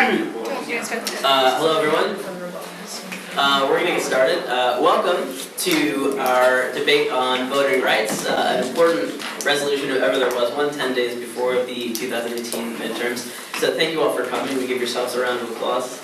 Hello everyone. We're going to get started. Welcome to our debate on voting rights, an important resolution if ever there was, 10 days before the 2018 midterms. So thank you all for coming. We give yourselves a round of applause.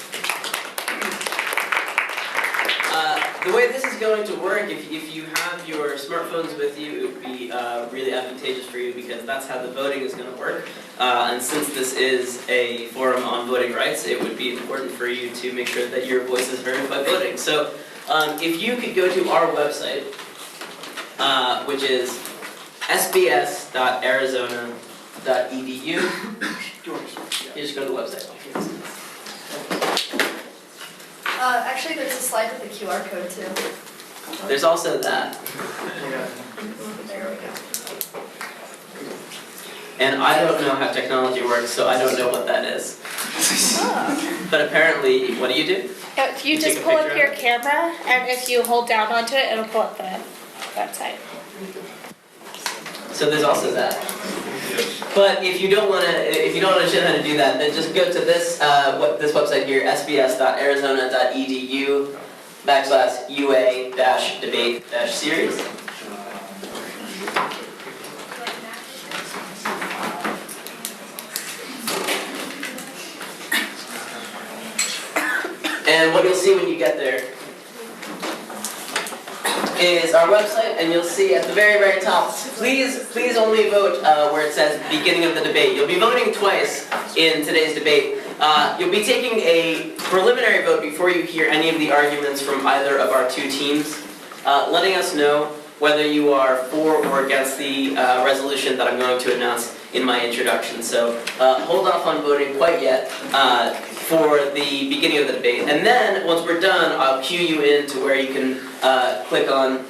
The way this is going to work, if you have your smartphones with you, it would be really advantageous for you because that's how the voting is going to work. And since this is a forum on voting rights, it would be important for you to make sure that your voice is heard by voting. So if you could go to our website, which is sbs.arizona.edu, you just go to the website. Actually, there's a slide with a QR code too. There's also that. There we go. And I don't know how technology works, so I don't know what that is. Oh. But apparently, what do? If you just pull up your camera, and if you hold down onto it, it'll pull up the website. So there's also that. But if you don't want to understand how to do that, then just go to this this website here, sbs.arizona.edu/UA-debate-series. And what you'll see when you get there is our website, and you'll see at the very, very top, please only vote where it says beginning of the debate. You'll be voting twice in today's debate. You'll be taking a preliminary vote before you hear any of the arguments from either of our two teams, letting us know whether you are for or against the resolution that I'm going to announce in my introduction. So hold off on voting quite yet for the beginning of the debate. And then, once we're done, I'll cue you in to where you can click on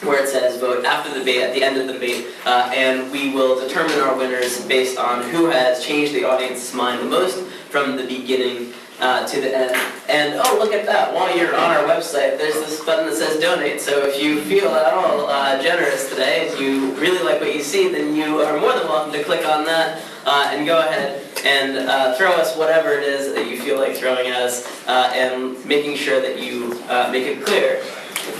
where it says vote after the debate, at the end of the debate, and we will determine our winners based on who has changed the audience's mind the most from the beginning to the end. And oh, look at that, while you're on our website, there's this button that says donate. So if you feel at all generous today, if you really like what you see, then you are more than welcome to click on that and go ahead and throw us whatever it is that you feel like throwing at us, and making sure that you make it clear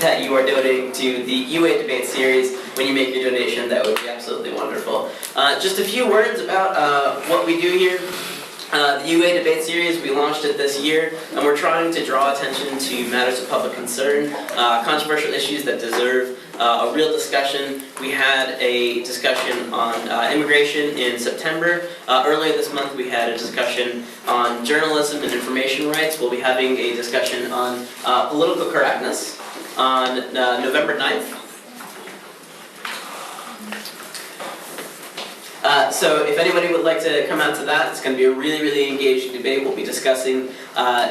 that you are donating to the UA debate series. When you make your donation, that would be absolutely wonderful. Just a few words about what we do here. The UA debate series, we launched it this year, and we're trying to draw attention to matters of public concern, controversial issues that deserve a real discussion. We had a discussion on immigration in September. Earlier this month we had a discussion on journalism and information rights. We'll be having a discussion on political correctness on November 9th. So if anybody would like to come out to that, it's going to be a really, really engaging debate. We'll be discussing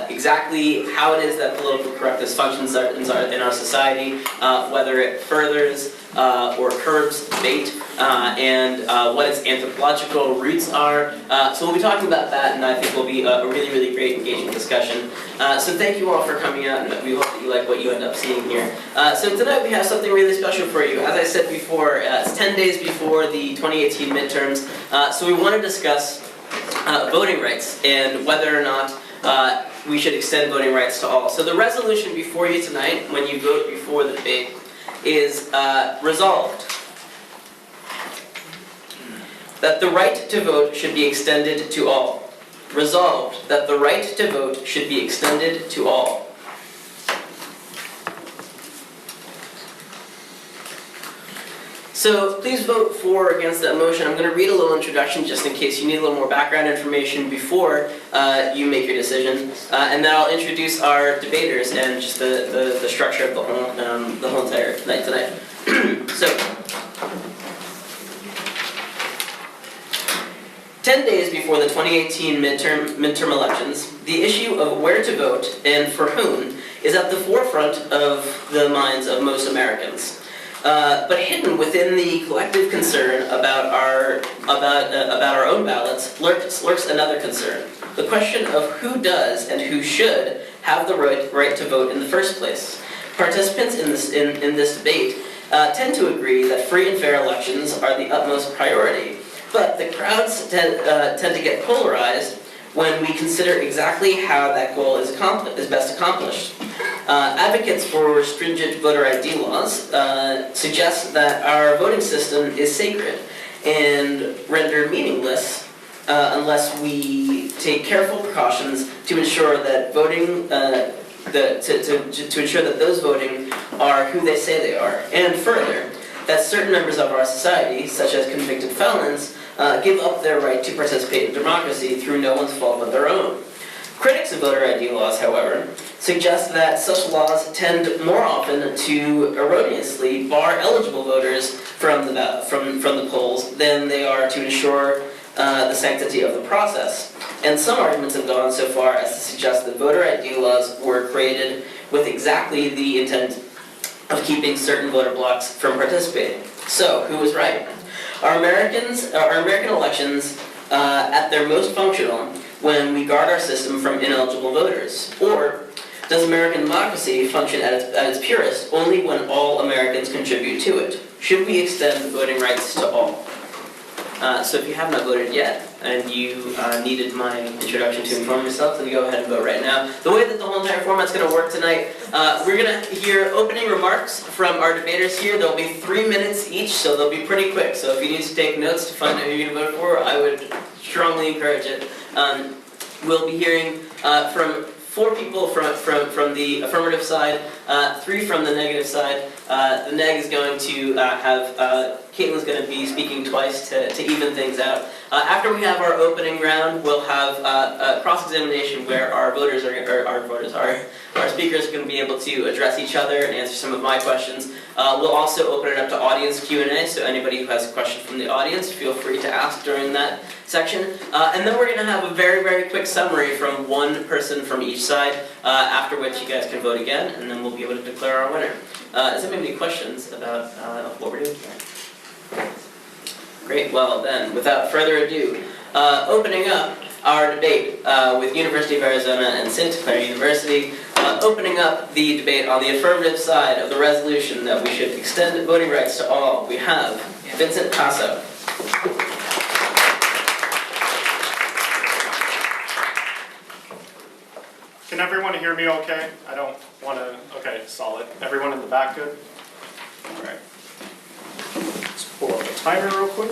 exactly how it is that political correctness functions in our society, whether it furthers or curbs debate, and what its anthropological roots are. So we'll be talking about that, and I think will be a really, really great engaging discussion. So thank you all for coming out, and we hope that you like what you end up seeing here. So tonight we have something really special for you. As I said before, it's 10 days before the 2018 midterms, so we want to discuss voting rights and whether or not we should extend voting rights to all. So the resolution before you tonight, when you vote before the debate, is resolved that the right to vote should be extended to all. Resolved that the right to vote should be extended to all. So please vote for or against that motion. I'm going to read a little introduction just in case you need a little more background information before you make your decision. And then I'll introduce our debaters and just the structure of the whole entire night tonight. So, 10 days before the 2018 midterm elections, the issue of where to vote and for whom is at the forefront of the minds of most Americans. But hidden within the collective concern about our own ballots lurks another concern: the question of who does and who should have the right to vote in the first place. Participants in this debate tend to agree that free and fair elections are the utmost priority, but the crowds tend to get polarized when we consider exactly how that goal is best accomplished. Advocates for stringent voter ID laws suggest that our voting system is sacred and render meaningless unless we take careful precautions to ensure that voting, to ensure that those voting are who they say they are, and further, that certain members of our society, such as convicted felons, give up their right to participate in democracy through no one's fault but their own. Critics of voter ID laws, however, suggest that such laws tend more often to erroneously bar eligible voters from the polls than they are to ensure the sanctity of the process. And some arguments have gone so far as to suggest that voter ID laws were created with exactly the intent of keeping certain voter blocks from participating. So, who was right? Are American elections at their most functional when we guard our system from ineligible voters? Or does American democracy function at its purest only when all Americans contribute to it? Should we extend voting rights to all? So if you have not voted yet, and you needed my introduction to inform yourself, then go ahead and vote right now. The way that the whole entire format's going to work tonight, we're going to hear opening remarks from our debaters here. There'll be 3 minutes each, so they'll be pretty quick. So if you need to take notes to find out who you're going to vote for, I would strongly encourage it. We'll be hearing from 4 people from the affirmative side, 3 from the negative side. The neg is going to have, Caitlin's going to be speaking twice to even things out. After we have our opening round, we'll have a cross-examination where our speakers are going to be able to address each other and answer some of my questions. We'll also open it up to audience Q&A, so anybody who has a question from the audience, feel free to ask during that section. And then we're going to have a very, very quick summary from one person from each side, after which you guys can vote again, and then we'll be able to declare our winner. Does anybody have any questions about what we're doing tonight? Great, well then, without further ado, opening up our debate with University of Arizona and Santa Clara University, opening up the debate on the affirmative side of the resolution that we should extend voting rights to all, we have Vincent Jasso. Can everyone hear me okay? I don't want to, okay, solid. Everyone in the back good? All right. Let's pull up the timer real quick.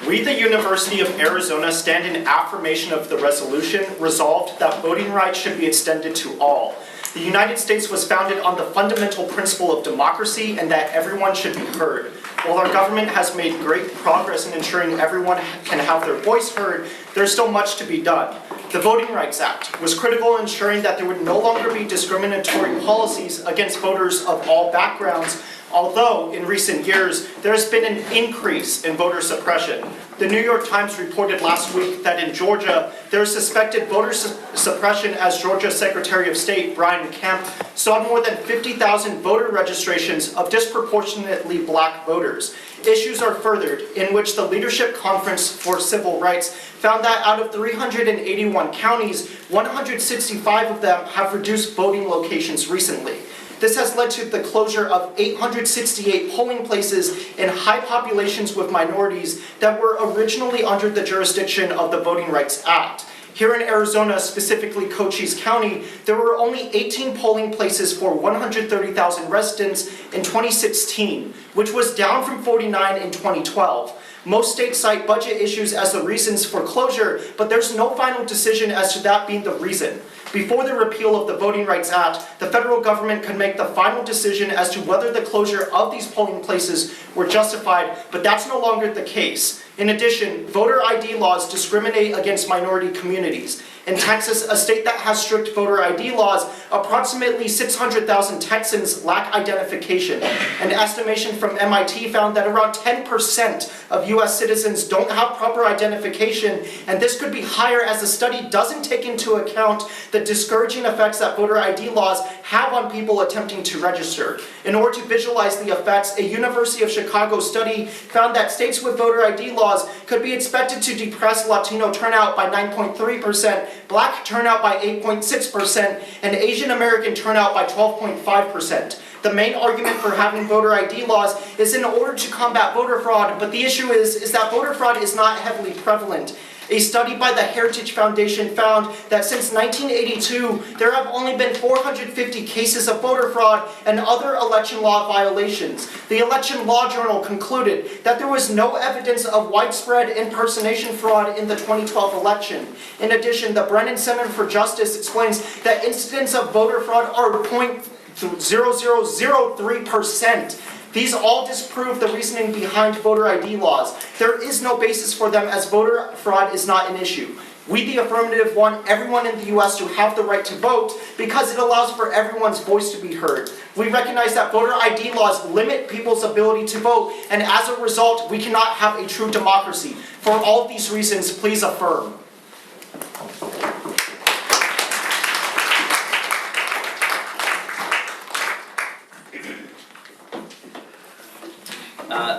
We, the University of Arizona, stand in affirmation of the resolution resolved that voting rights should be extended to all. The United States was founded on the fundamental principle of democracy and that everyone should be heard. While our government has made great progress in ensuring everyone can have their voice heard, there's still much to be done. The Voting Rights Act was critical in ensuring that there would no longer be discriminatory policies against voters of all backgrounds, although in recent years there has been an increase in voter suppression. The New York Times reported last week that in Georgia there is suspected voter suppression as Georgia Secretary of State Brian Kemp sought more than 50,000 voter registrations of disproportionately black voters. Issues are furthered in which the Leadership Conference for Civil Rights found that out of 381 counties, 165 of them have reduced voting locations recently. This has led to the closure of 868 polling places in high populations with minorities that were originally under the jurisdiction of the Voting Rights Act. Here in Arizona, specifically Cochise County, there were only 18 polling places for 130,000 residents in 2016, which was down from 49 in 2012. Most states cite budget issues as the reasons for closure, but there's no final decision as to that being the reason. Before the repeal of the Voting Rights Act, the federal government could make the final decision as to whether the closure of these polling places were justified, but that's no longer the case. In addition, voter ID laws discriminate against minority communities. In Texas, a state that has strict voter ID laws, approximately 600,000 Texans lack identification. An estimation from MIT found that around 10% of US citizens don't have proper identification, and this could be higher as the study doesn't take into account the discouraging effects that voter ID laws have on people attempting to register. In order to visualize the effects, a University of Chicago study found that states with voter ID laws could be expected to depress Latino turnout by 9.3%, Black turnout by 8.6%, and Asian American turnout by 12.5%. The main argument for having voter ID laws is in order to combat voter fraud, but the issue is that voter fraud is not heavily prevalent. A study by the Heritage Foundation found that since 1982, there have only been 450 cases of voter fraud and other election law violations. The Election Law Journal concluded that there was no evidence of widespread impersonation fraud in the 2012 election. In addition, the Brennan Center for Justice explains that incidents of voter fraud are 0.0003%. These all disprove the reasoning behind voter ID laws. There is no basis for them as voter fraud is not an issue. We, the affirmative, want everyone in the U.S. to have the right to vote because it allows for everyone's voice to be heard. We recognize that voter ID laws limit people's ability to vote, and as a result, we cannot have a true democracy. For all of these reasons, please affirm.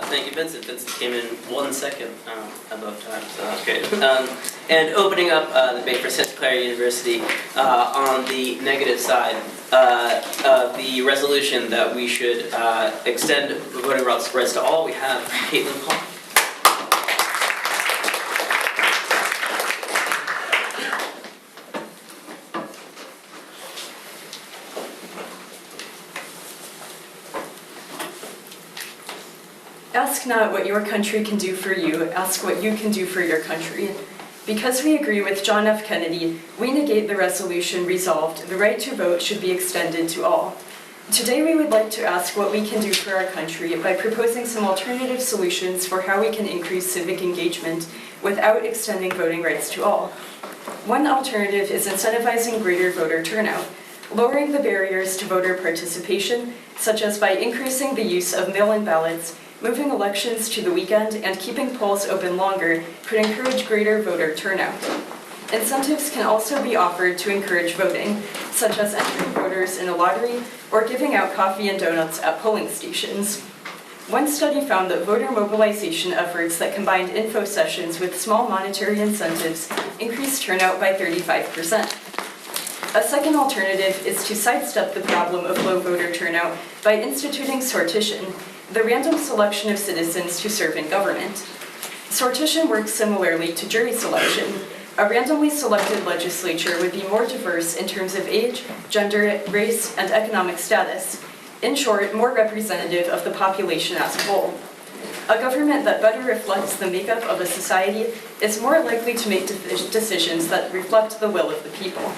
Thank you, Vincent. Vincent came in 1 second above time, so that's great. And opening up the debate for Santa Clara University on the negative side of the resolution that we should extend voting rights to all, we have Caitlin Paul. Ask not what your country can do for you, ask what you can do for your country. Because we agree with John F. Kennedy, we negate the resolution resolved, the right to vote should be extended to all. Today we would like to ask what we can do for our country by proposing some alternative solutions for how we can increase civic engagement without extending voting rights to all. One alternative is incentivizing greater voter turnout, lowering the barriers to voter participation, such as by increasing the use of mail-in ballots, moving elections to the weekend, and keeping polls open longer could encourage greater voter turnout. Incentives can also be offered to encourage voting, such as entering voters in a lottery or giving out coffee and donuts at polling stations. One study found that voter mobilization efforts that combined info sessions with small monetary incentives increased turnout by 35%. A second alternative is to sidestep the problem of low voter turnout by instituting sortition, the random selection of citizens to serve in government. Sortition works similarly to jury selection. A randomly selected legislature would be more diverse in terms of age, gender, race, and economic status. In short, more representative of the population as a whole. A government that better reflects the makeup of a society is more likely to make decisions that reflect the will of the people.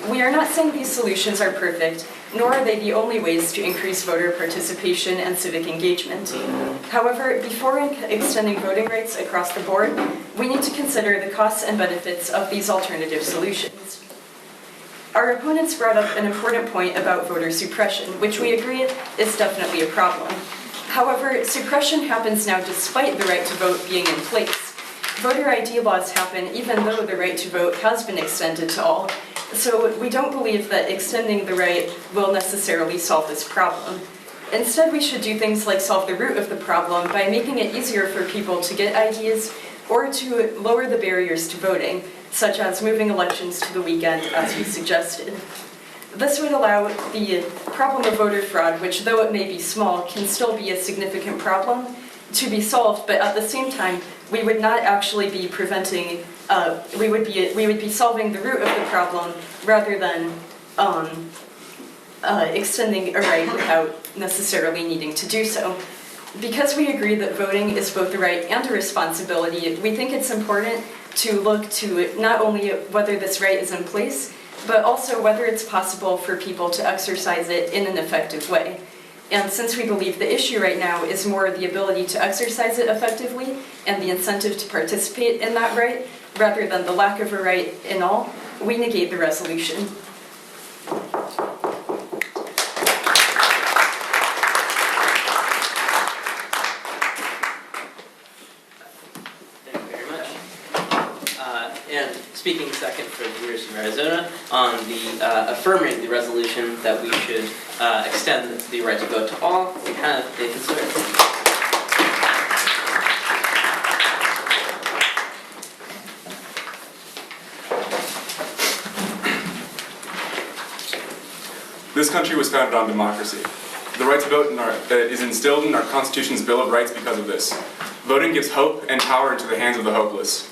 We are not saying these solutions are perfect, nor are they the only ways to increase voter participation and civic engagement. However, before extending voting rights across the board, we need to consider the costs and benefits of these alternative solutions. Our opponents brought up an important point about voter suppression, which we agree is definitely a problem. However, suppression happens now despite the right to vote being in place. Voter ID laws happen even though the right to vote has been extended to all, so we don't believe that extending the right will necessarily solve this problem. Instead, we should do things like solve the root of the problem by making it easier for people to get IDs or to lower the barriers to voting, such as moving elections to the weekend as we suggested. This would allow the problem of voter fraud, which though it may be small, can still be a significant problem, to be solved, but at the same time, we would not actually be preventing, we would be solving the root of the problem rather than extending a right without necessarily needing to do so. Because we agree that voting is both a right and a responsibility, we think it's important to look to not only whether this right is in place, but also whether it's possible for people to exercise it in an effective way. And since we believe the issue right now is more the ability to exercise it effectively and the incentive to participate in that right, rather than the lack of a right in all, we negate the resolution. And speaking second for the University of Arizona on the affirming the resolution that we should extend the right to vote to all, we have Nathan Sawyer. This country was founded on democracy. the right to vote is instilled in our Constitution's Bill of Rights because of this. Voting gives hope and power into the hands of the hopeless.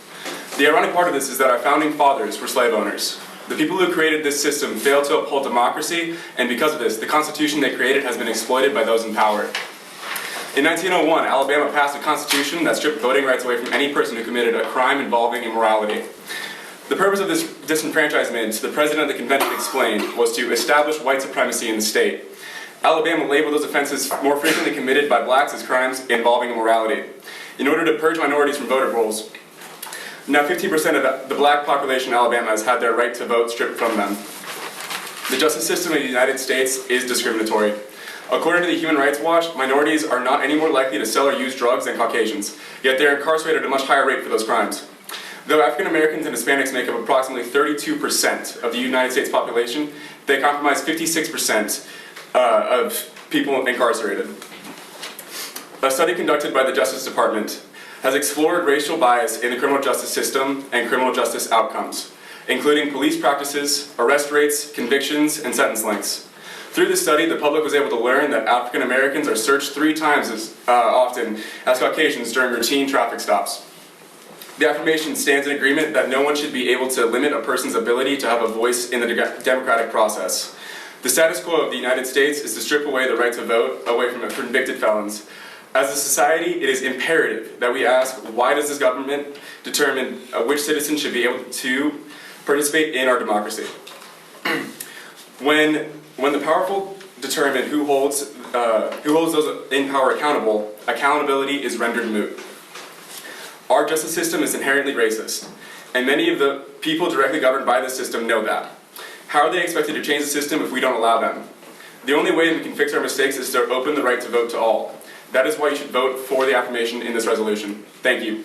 The ironic part of this is that our founding fathers were slave owners. The people who created this system failed to uphold democracy, and because of this, the Constitution they created has been exploited by those in power. In 1901, Alabama passed a constitution that stripped voting rights away from any person who committed a crime involving immorality. The purpose of this disenfranchisement, the president of the convention explained, was to establish white supremacy in the state. Alabama labeled those offenses more frequently committed by blacks as crimes involving immorality, in order to purge minorities from voter rolls. Now 15% of the black population in Alabama has had their right to vote stripped from them. The justice system in the United States is discriminatory. According to the Human Rights Watch, minorities are not any more likely to sell or use drugs than Caucasians, yet they are incarcerated at a much higher rate for those crimes. Though African Americans and Hispanics make up approximately 32% of the United States population, they comprise 56% of people incarcerated. A study conducted by the Justice Department has explored racial bias in the criminal justice system and criminal justice outcomes, including police practices, arrest rates, convictions, and sentence lengths. Through this study, the public was able to learn that African Americans are searched 3 times as often as Caucasians during routine traffic stops. The affirmation stands in agreement that no one should be able to limit a person's ability to have a voice in the democratic process. The status quo of the United States is to strip away the right to vote away from convicted felons. As a society, it is imperative that we ask, why does this government determine which citizens should be able to participate in our democracy? When the powerful determine who holds those in power accountable, accountability is rendered moot. Our justice system is inherently racist, and many of the people directly governed by this system know that. How are they expected to change the system if we don't allow them? The only way we can fix our mistakes is to open the right to vote to all. That is why you should vote for the affirmation in this resolution. Thank you.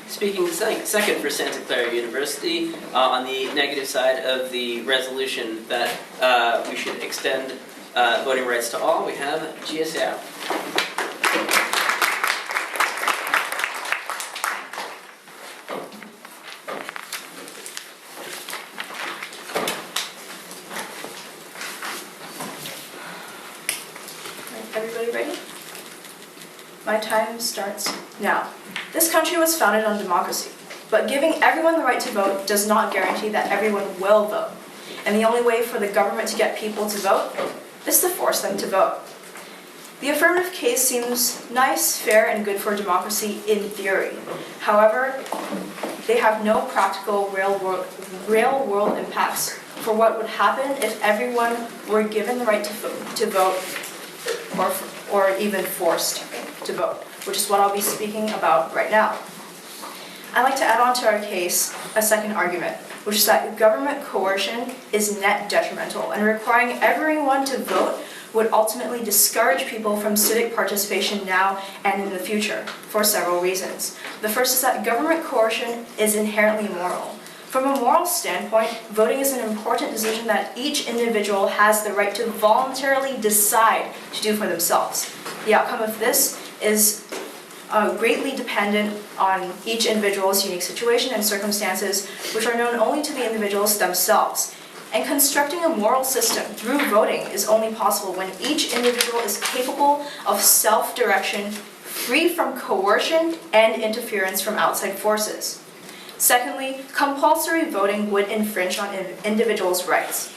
Speaking second for Santa Clara University, on the negative side of the resolution that we should extend voting rights to all, we have Jasso. Everybody ready? My time starts now. This country was founded on democracy, but giving everyone the right to vote does not guarantee that everyone will vote. And the only way for the government to get people to vote is to force them to vote. The affirmative case seems nice, fair, and good for democracy in theory. However, they have no practical real-world impacts for what would happen if everyone were given the right to vote or even forced to vote, which is what I'll be speaking about right now. I'd like to add on to our case a second argument, which is that government coercion is net detrimental, and requiring everyone to vote would ultimately discourage people from civic participation now and in the future for several reasons. The first is that government coercion is inherently immoral. From a moral standpoint, voting is an important decision that each individual has the right to voluntarily decide to do for themselves. The outcome of this is greatly dependent on each individual's unique situation and circumstances, which are known only to the individuals themselves. And constructing a moral system through voting is only possible when each individual is capable of self-direction, free from coercion and interference from outside forces. Secondly, compulsory voting would infringe on individuals' rights.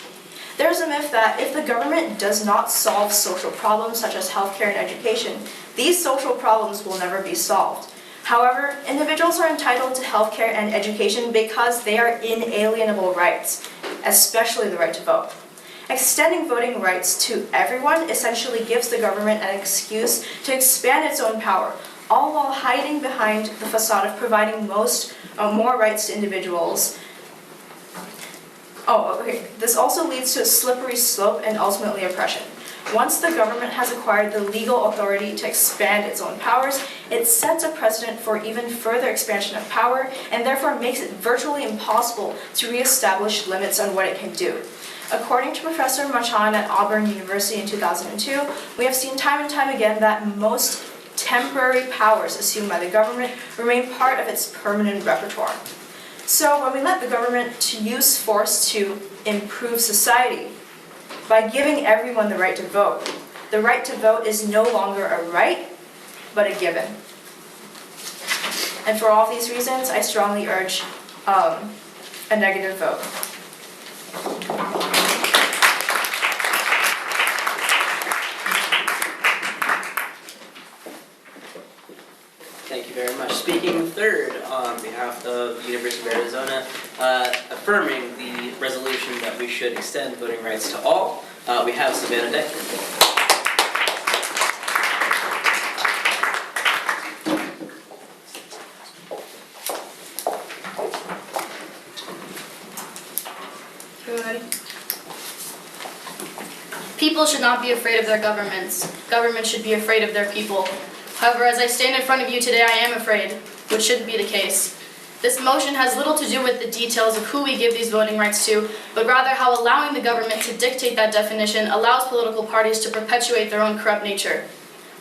There is a myth that if the government does not solve social problems such as healthcare and education, these social problems will never be solved. However, individuals are entitled to healthcare and education because they are inalienable rights, especially the right to vote. Extending voting rights to everyone essentially gives the government an excuse to expand its own power, all while hiding behind the facade of providing more rights to individuals. This also leads to a slippery slope and ultimately oppression. Once the government has acquired the legal authority to expand its own powers, it sets a precedent for even further expansion of power and therefore makes it virtually impossible to reestablish limits on what it can do. According to Professor Machan at Auburn University in 2002, we have seen time and time again that most temporary powers assumed by the government remain part of its permanent repertoire. So when we let the government to use force to improve society by giving everyone the right to vote, the right to vote is no longer a right, but a given. And for all these reasons, I strongly urge a negative vote. Thank you very much. Speaking third on behalf of the University of Arizona, affirming the resolution that we should extend voting rights to all, we have Savannah. People should not be afraid of their governments. Governments should be afraid of their people. However, as I stand in front of you today, I am afraid, which shouldn't be the case. This motion has little to do with the details of who we give these voting rights to, but rather how allowing the government to dictate that definition allows political parties to perpetuate their own corrupt nature.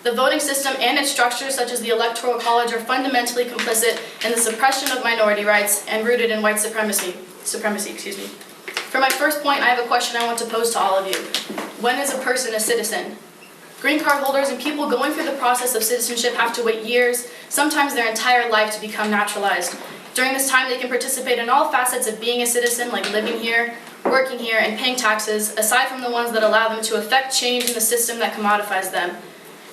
The voting system and its structures, such as the Electoral College, are fundamentally complicit in the suppression of minority rights and rooted in white supremacy. For my first point, I have a question I want to pose to all of you. When is a person a citizen? Green card holders and people going through the process of citizenship have to wait years, sometimes their entire life, to become naturalized. During this time, they can participate in all facets of being a citizen, like living here, working here, and paying taxes, aside from the ones that allow them to affect change in the system that commodifies them.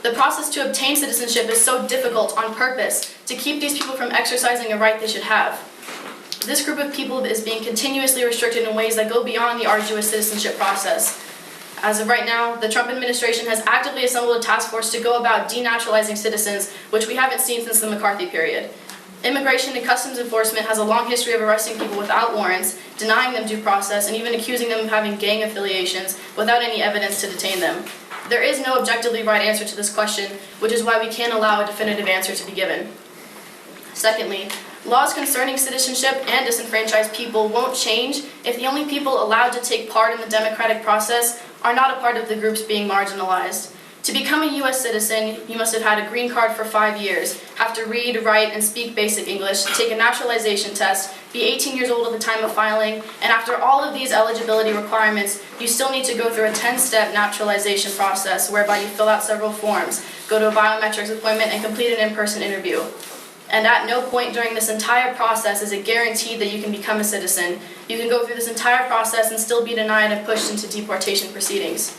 The process to obtain citizenship is so difficult on purpose to keep these people from exercising a right they should have. This group of people is being continuously restricted in ways that go beyond the arduous citizenship process. As of right now, the Trump administration has actively assembled a task force to go about denaturalizing citizens, which we haven't seen since the McCarthy period. Immigration and Customs Enforcement has a long history of arresting people without warrants, denying them due process, and even accusing them of having gang affiliations without any evidence to detain them. There is no objectively right answer to this question, which is why we can't allow a definitive answer to be given. Secondly, laws concerning citizenship and disenfranchised people won't change if the only people allowed to take part in the democratic process are not a part of the groups being marginalized. To become a U.S. citizen, you must have had a green card for 5 years, have to read, write, and speak basic English, take a naturalization test, be 18 years old at the time of filing, and after all of these eligibility requirements, you still need to go through a 10-step naturalization process whereby you fill out several forms, go to a biometrics appointment, and complete an in-person interview. And at no point during this entire process is it guaranteed that you can become a citizen. You can go through this entire process and still be denied and pushed into deportation proceedings.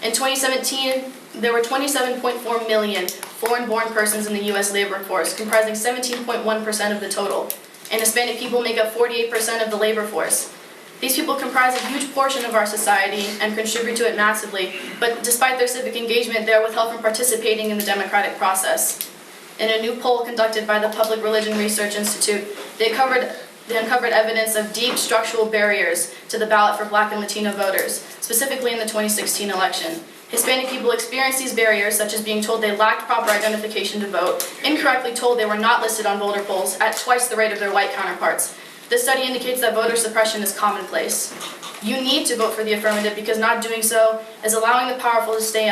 In 2017, there were 27.4 million foreign-born persons in the U.S. labor force, comprising 17.1% of the total. And Hispanic people make up 48% of the labor force. These people comprise a huge portion of our society and contribute to it massively, but despite their civic engagement, they are withheld from participating in the democratic process. In a new poll conducted by the Public Religion Research Institute, they uncovered evidence of deep structural barriers to the ballot for Black and Latino voters, specifically in the 2016 election. Hispanic people experienced these barriers, such as being told they lacked proper identification to vote, incorrectly told they were not listed on voter rolls at twice the rate of their white counterparts. This study indicates that voter suppression is commonplace. You need to vote for the affirmative because not doing so is allowing the powerful to stay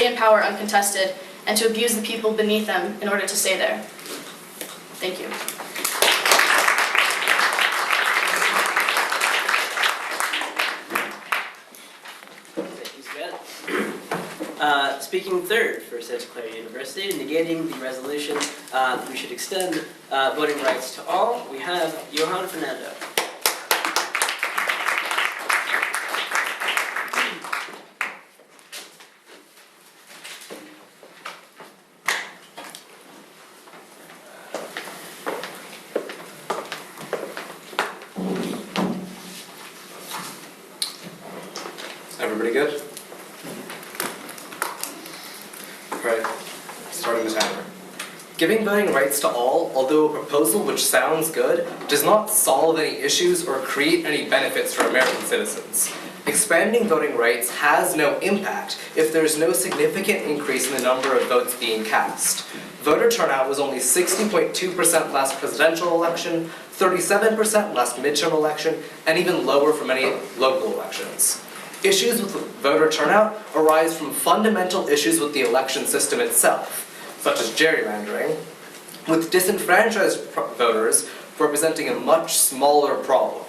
in power uncontested and to abuse the people beneath them in order to stay there. Thank you. Speaking third for Santa Clara University, negating the resolution that we should extend voting rights to all, we have Johan Fernando. Everybody good? Right, starting the timer. Giving voting rights to all, although a proposal which sounds good, does not solve any issues or create any benefits for American citizens. Expanding voting rights has no impact if there is no significant increase in the number of votes being cast. Voter turnout was only 60.2% last presidential election, 37% last midterm election, and even lower for many local elections. Issues with voter turnout arise from fundamental issues with the election system itself. such as gerrymandering, with disenfranchised voters representing a much smaller problem.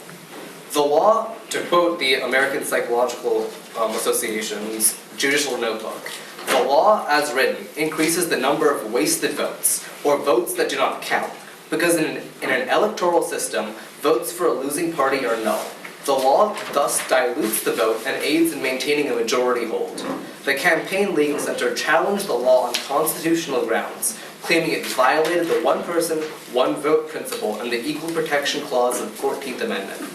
The law, to quote the American Psychological Association's Judicial Notebook, the law as written increases the number of wasted votes, or votes that do not count, because in an electoral system, votes for a losing party are null. The law thus dilutes the vote and aids in maintaining a majority hold. The Campaign Legal Center challenged the law on constitutional grounds, claiming it violated the one person, one vote principle and the Equal Protection Clause of the 14th Amendment.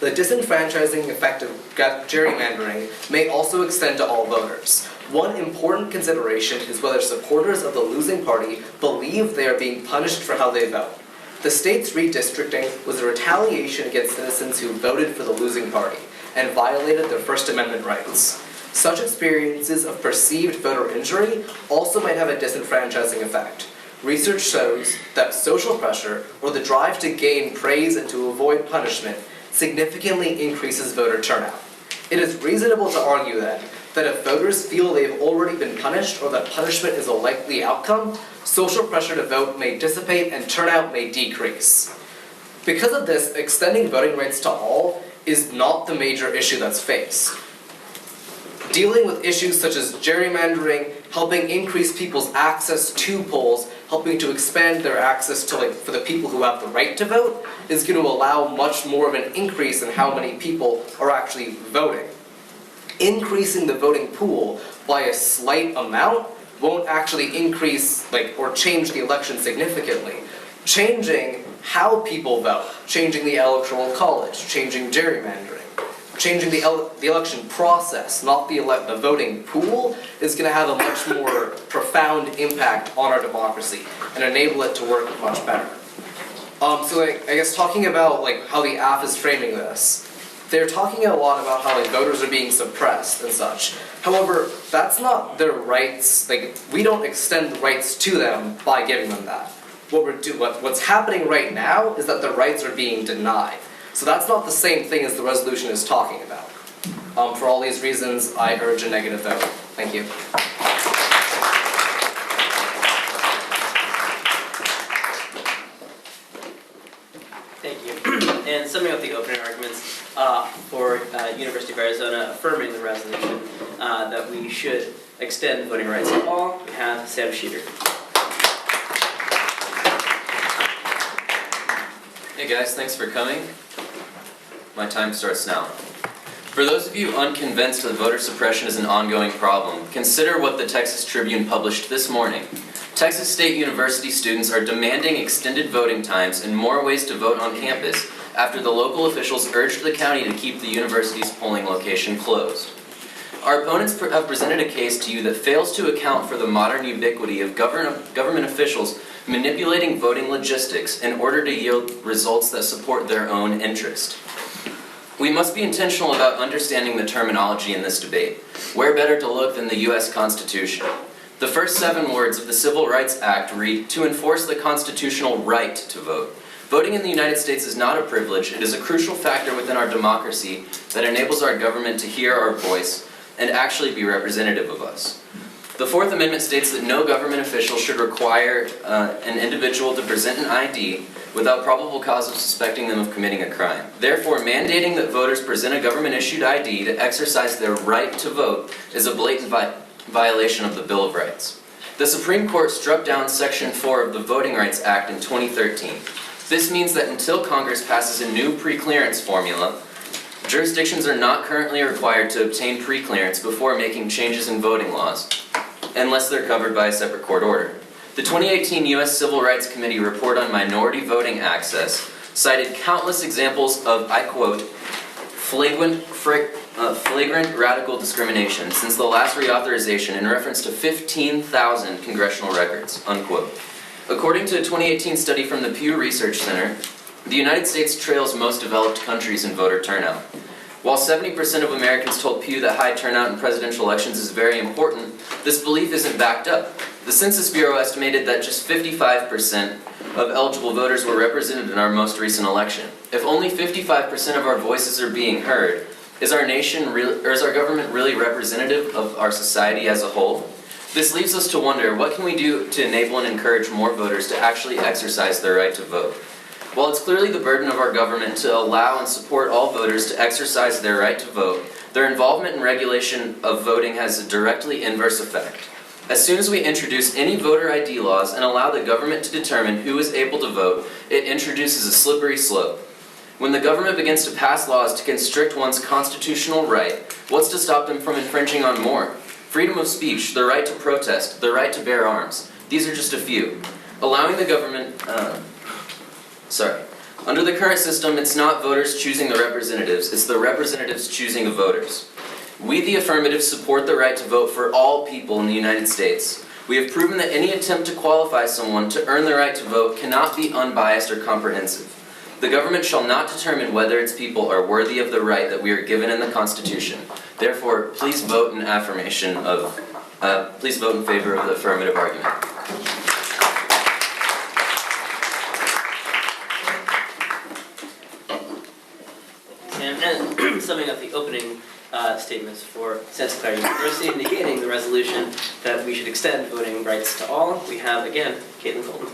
The disenfranchising effect of gerrymandering may also extend to all voters. One important consideration is whether supporters of the losing party believe they are being punished for how they vote. The state's redistricting was a retaliation against citizens who voted for the losing party and violated their First Amendment rights. Such experiences of perceived voter injury also might have a disenfranchising effect. Research shows that social pressure, or the drive to gain praise and to avoid punishment, significantly increases voter turnout. It is reasonable to argue then that if voters feel they've already been punished or that punishment is a likely outcome, social pressure to vote may dissipate and turnout may decrease. Because of this, extending voting rights to all is not the major issue that's faced. Dealing with issues such as gerrymandering, helping increase people's access to polls, helping to expand their access to, for the people who have the right to vote, is going to allow much more of an increase in how many people are actually voting. Increasing the voting pool by a slight amount won't actually increase, or change the election significantly. Changing how people vote, changing the electoral college, changing gerrymandering, changing the election process, not the voting pool, is going to have a much more profound impact on our democracy and enable it to work much better. I guess talking about how the app is framing this, they're talking a lot about how voters are being suppressed and such. However, that's not their rights. We don't extend rights to them by giving them that. What's happening right now is that their rights are being denied. So that's not the same thing as the resolution is talking about. For all these reasons, I urge a negative vote. Thank you. Thank you. And summing up the opening arguments for University of Arizona affirming the resolution that we should extend voting rights to all, we have Sam Sheeder. Hey guys, thanks for coming. My time starts now. For those of you unconvinced that voter suppression is an ongoing problem, consider what the Texas Tribune published this morning. Texas State University students are demanding extended voting times and more ways to vote on campus after the local officials urged the county to keep the university's polling location closed. Our opponents have presented a case to you that fails to account for the modern ubiquity of government officials manipulating voting logistics in order to yield results that support their own interest. We must be intentional about understanding the terminology in this debate. Where better to look than the U.S. Constitution? The first 7 words of the Civil Rights Act read, "To enforce the constitutional right to vote." Voting in the United States is not a privilege, it is a crucial factor within our democracy that enables our government to hear our voice and actually be representative of us. The Fourth Amendment states that no government official should require an individual to present an ID without probable cause of suspecting them of committing a crime. Therefore, mandating that voters present a government-issued ID to exercise their right to vote is a blatant violation of the Bill of Rights. The Supreme Court struck down Section 4 of the Voting Rights Act in 2013. This means that until Congress passes a new pre-clearance formula, jurisdictions are not currently required to obtain pre-clearance before making changes in voting laws, unless they're covered by a separate court order. The 2018 U.S. Civil Rights Committee report on minority voting access cited countless examples of, I quote, flagrant radical discrimination since the last reauthorization in reference to 15,000 congressional records, unquote. According to a 2018 study from the Pew Research Center, the United States trails most developed countries in voter turnout. While 70% of Americans told Pew that high turnout in presidential elections is very important, this belief isn't backed up. The Census Bureau estimated that just 55% of eligible voters were represented in our most recent election. If only 55% of our voices are being heard, is our government really representative of our society as a whole? This leaves us to wonder, what can we do to enable and encourage more voters to actually exercise their right to vote? While it's clearly the burden of our government to allow and support all voters to exercise their right to vote, their involvement in regulation of voting has a directly inverse effect. As soon as we introduce any voter ID laws and allow the government to determine who is able to vote, it introduces a slippery slope. When the government begins to pass laws to constrict one's constitutional right, what's to stop them from infringing on more? Freedom of speech, the right to protest, the right to bear arms. These are just a few. Allowing the government, Under the current system, it's not voters choosing the representatives, it's the representatives choosing the voters. We, the affirmative, support the right to vote for all people in the United States. We have proven that any attempt to qualify someone to earn the right to vote cannot be unbiased or comprehensive. The government shall not determine whether its people are worthy of the right that we are given in the Constitution. Therefore, please vote in favor of the affirmative argument. And summing up the opening statements for Santa Clara University indicating the resolution that we should extend voting rights to all, we have again Caitlin Colton.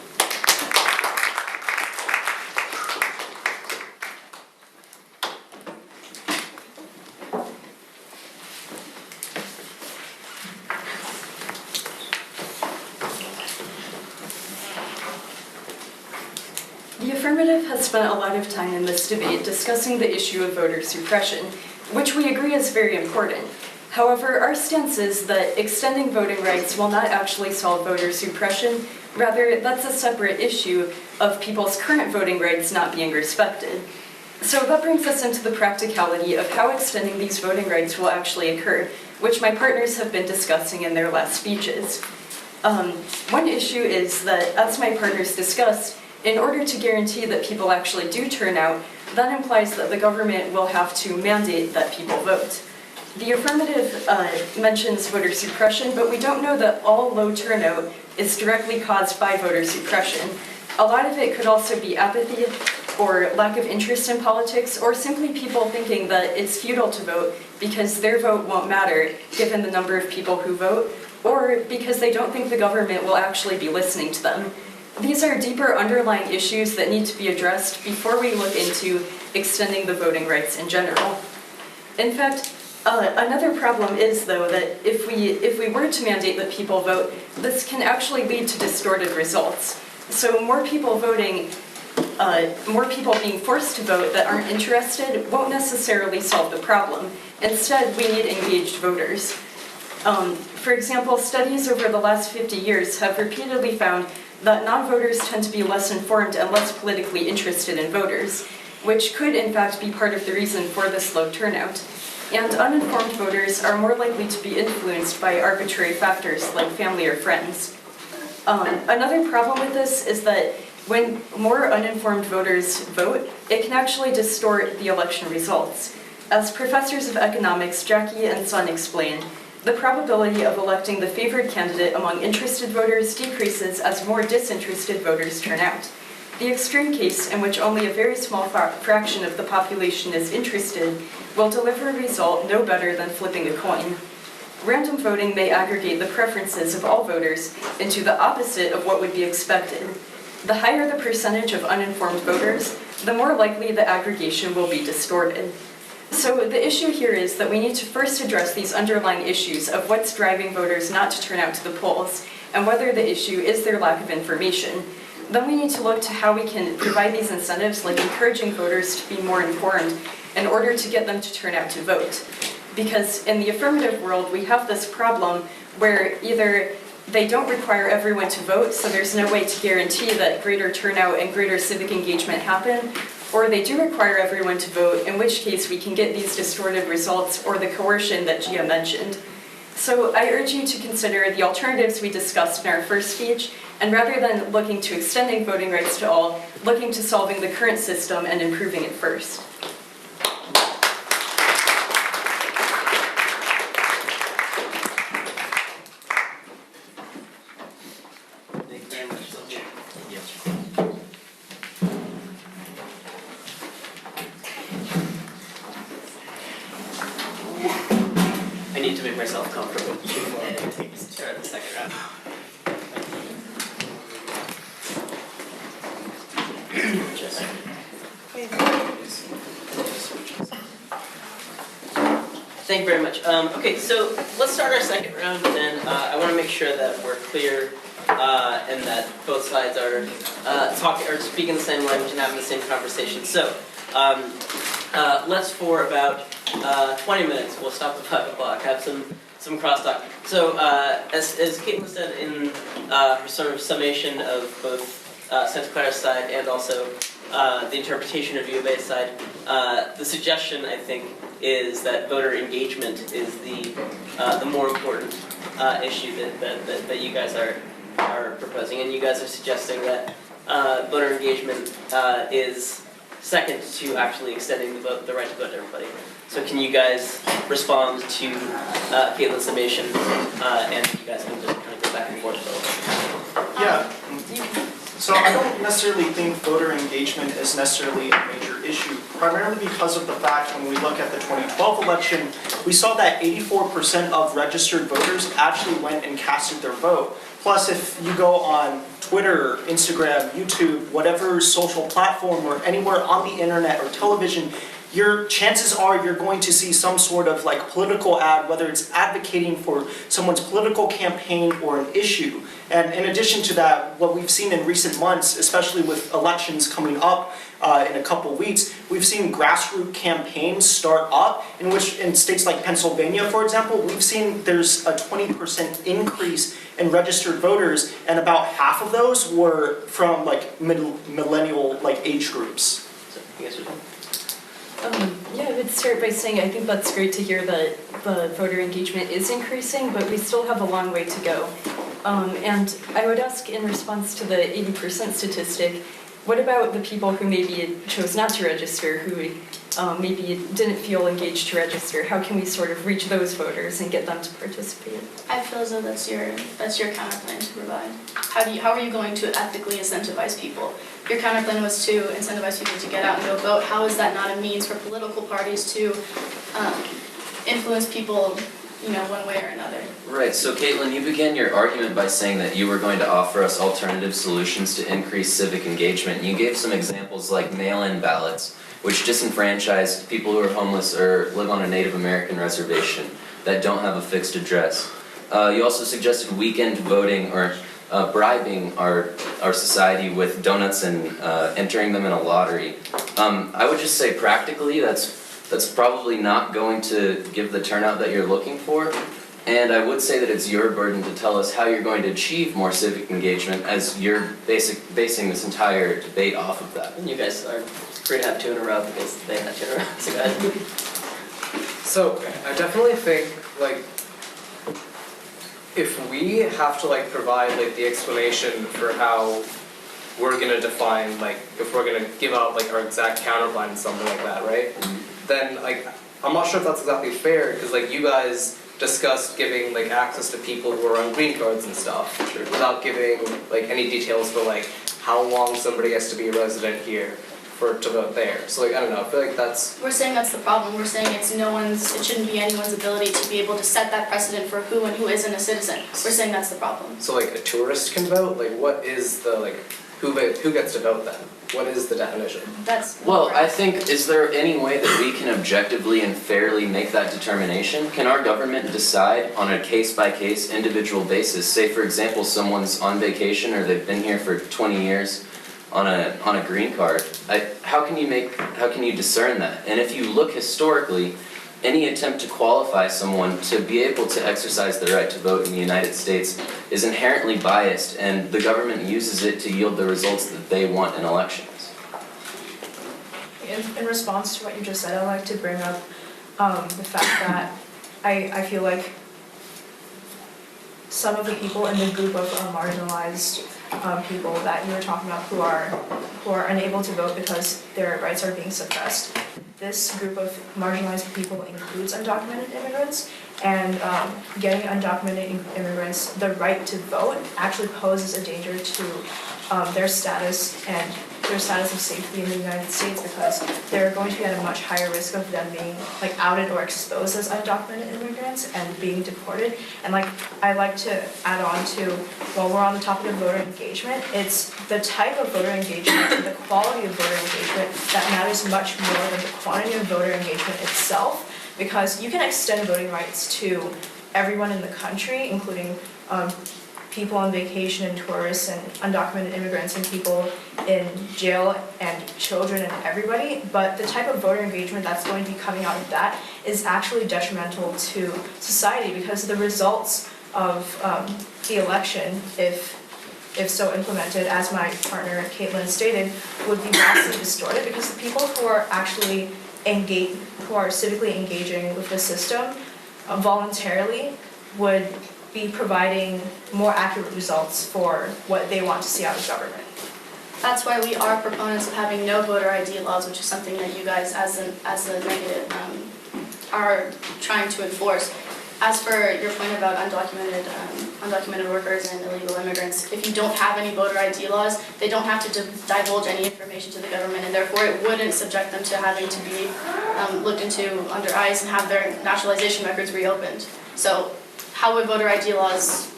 The affirmative has spent a lot of time in this debate discussing the issue of voter suppression, which we agree is very important. However, our stance is that extending voting rights will not actually solve voter suppression. Rather, that's a separate issue of people's current voting rights not being respected. So that brings us into the practicality of how extending these voting rights will actually occur, which my partners have been discussing in their last speeches. One issue is that, as my partners discussed, in order to guarantee that people actually do turn out, that implies that the government will have to mandate that people vote. The affirmative mentions voter suppression, but we don't know that all low turnout is directly caused by voter suppression. A lot of it could also be apathy or lack of interest in politics, or simply people thinking that it's futile to vote because their vote won't matter given the number of people who vote, or because they don't think the government will actually be listening to them. These are deeper underlying issues that need to be addressed before we look into extending the voting rights in general. In fact, another problem is, though, that if we were to mandate that people vote, this can actually lead to distorted results. So more people voting, more people being forced to vote that aren't interested won't necessarily solve the problem. Instead, we need engaged voters. For example, studies over the last 50 years have repeatedly found that non-voters tend to be less informed and less politically interested in voters, which could in fact be part of the reason for this low turnout. And uninformed voters are more likely to be influenced by arbitrary factors like family or friends. Another problem with this is that when more uninformed voters vote, it can actually distort the election results. As professors of economics Jackie and Sun explain, the probability of electing the favored candidate among interested voters decreases as more disinterested voters turn out. The extreme case, in which only a very small fraction of the population is interested, will deliver a result no better than flipping a coin. Random voting may aggregate the preferences of all voters into the opposite of what would be expected. The higher the percentage of uninformed voters, the more likely the aggregation will be distorted. So the issue here is that we need to first address these underlying issues of what's driving voters not to turn out to the polls, and whether the issue is their lack of information. Then we need to look to how we can provide these incentives, like encouraging voters to be more informed, in order to get them to turn out to vote. Because in the affirmative world, we have this problem where either they don't require everyone to vote, so there's no way to guarantee that greater turnout and greater civic engagement happen, or they do require everyone to vote, in which case we can get these distorted results or the coercion that Gia mentioned. So I urge you to consider the alternatives we discussed in our first speech, and rather than looking to extending voting rights to all, looking to solving the current system and improving it first. Thank you very much, Sylvia. I need to make myself comfortable before I take this turn in the second round. Thank you very much. Okay, so let's start our second round, and I want to make sure that we're clear and that both sides are talking or speaking the same language and having the same conversation. So let's for about 20 minutes. We'll stop at 5 o'clock. Have some crosstalk. So as Caitlin said in her sort of summation of both Santa Clara's side and also the interpretation of U of A's side, the suggestion, I think, is that voter engagement is the more important issue that you guys are proposing, and you guys are suggesting that voter engagement is second to actually extending the right to vote to everybody. So can you guys respond to Caitlin's summation, and you guys can just kind of go back and forth a little bit? Yeah. So I don't necessarily think voter engagement is necessarily a major issue, primarily because of the fact when we look at the 2012 election, we saw that 84% of registered voters actually went and casted their vote. Plus, if you go on Twitter, Instagram, YouTube, whatever social platform or anywhere on the internet or television, your chances are you're going to see some sort of like political ad, whether it's advocating for someone's political campaign or an issue. And in addition to that, what we've seen in recent months, especially with elections coming up in a couple weeks, we've seen grassroots campaigns start up in which, in states like Pennsylvania, for example, we've seen there's a 20% increase in registered voters, and about half of those were from like millennial like age groups. So, you guys are Yeah, I would start by saying I think that's great to hear that the voter engagement is increasing, but we still have a long way to go. And I would ask in response to the 80% statistic, what about the people who maybe chose not to register, who maybe didn't feel engaged to register? How can we sort of reach those voters and get them to participate? I feel as though that's your counterplan to provide. How are you going to ethically incentivize people? Your counterplan was to incentivize people to get out and go vote. How is that not a means for political parties to influence people, one way or another? Right, so Caitlin, you began your argument by saying that you were going to offer us alternative solutions to increase civic engagement. You gave some examples like mail-in ballots, which disenfranchise people who are homeless or live on a Native American reservation that don't have a fixed address. You also suggested weekend voting or bribing our society with donuts and entering them in a lottery. I would just say practically that's probably not going to give the turnout that you're looking for. And I would say that it's your burden to tell us how you're going to achieve more civic engagement, as you're basing this entire debate off of that. And you guys are free to have two in a row because they had two in a row. So go ahead. So I definitely think if we have to provide the explanation for how we're gonna define if we're gonna give out our exact counterplan and something like that, right? Then I'm not sure if that's exactly fair, because you guys discussed giving access to people who are on green cards and stuff, without giving any details for how long somebody has to be a resident here to vote there. So I don't know, I feel like that's... We're saying that's the problem. We're saying it shouldn't be anyone's ability to be able to set that precedent for who and who isn't a citizen. We're saying that's the problem. So a tourist can vote? What is the who gets to vote then? What is the definition? Well, I think, is there any way that we can objectively and fairly make that determination? Can our government decide on a case-by-case, individual basis? Say, for example, someone's on vacation or they've been here for 20 years on a green card. How can you discern that? And if you look historically, any attempt to qualify someone to be able to exercise their right to vote in the United States is inherently biased, and the government uses it to yield the results that they want in elections. In response to what you just said, I'd like to bring up the fact that I feel like some of the people in the group of marginalized people that you were talking about who are unable to vote because their rights are being suppressed. This group of marginalized people includes undocumented immigrants, and getting undocumented immigrants the right to vote actually poses a danger to their status and their status of safety in the United States because they're going to be at a much higher risk of them being like outed or exposed as undocumented immigrants and being deported. And like I like to add on to, while we're on the topic of voter engagement, it's the type of voter engagement and the quality of voter engagement that matters much more than the quantity of voter engagement itself, because you can extend voting rights to everyone in the country, including people on vacation and tourists and undocumented immigrants and people in jail and children and everybody, but the type of voter engagement that's going to be coming out of that is actually detrimental to society, because the results of the election, if so implemented, as my partner Caitlin stated, would be vastly distorted, because the people who are actually who are civically engaging with the system voluntarily would be providing more accurate results for what they want to see out of government. That's why we are proponents of having no voter ID laws, which is something that you guys, as a negative, are trying to enforce. As for your point about undocumented workers and illegal immigrants, if you don't have any voter ID laws, they don't have to divulge any information to the government, and therefore it wouldn't subject them to having to be looked into under ICE and have their naturalization records reopened. So how would voter ID laws,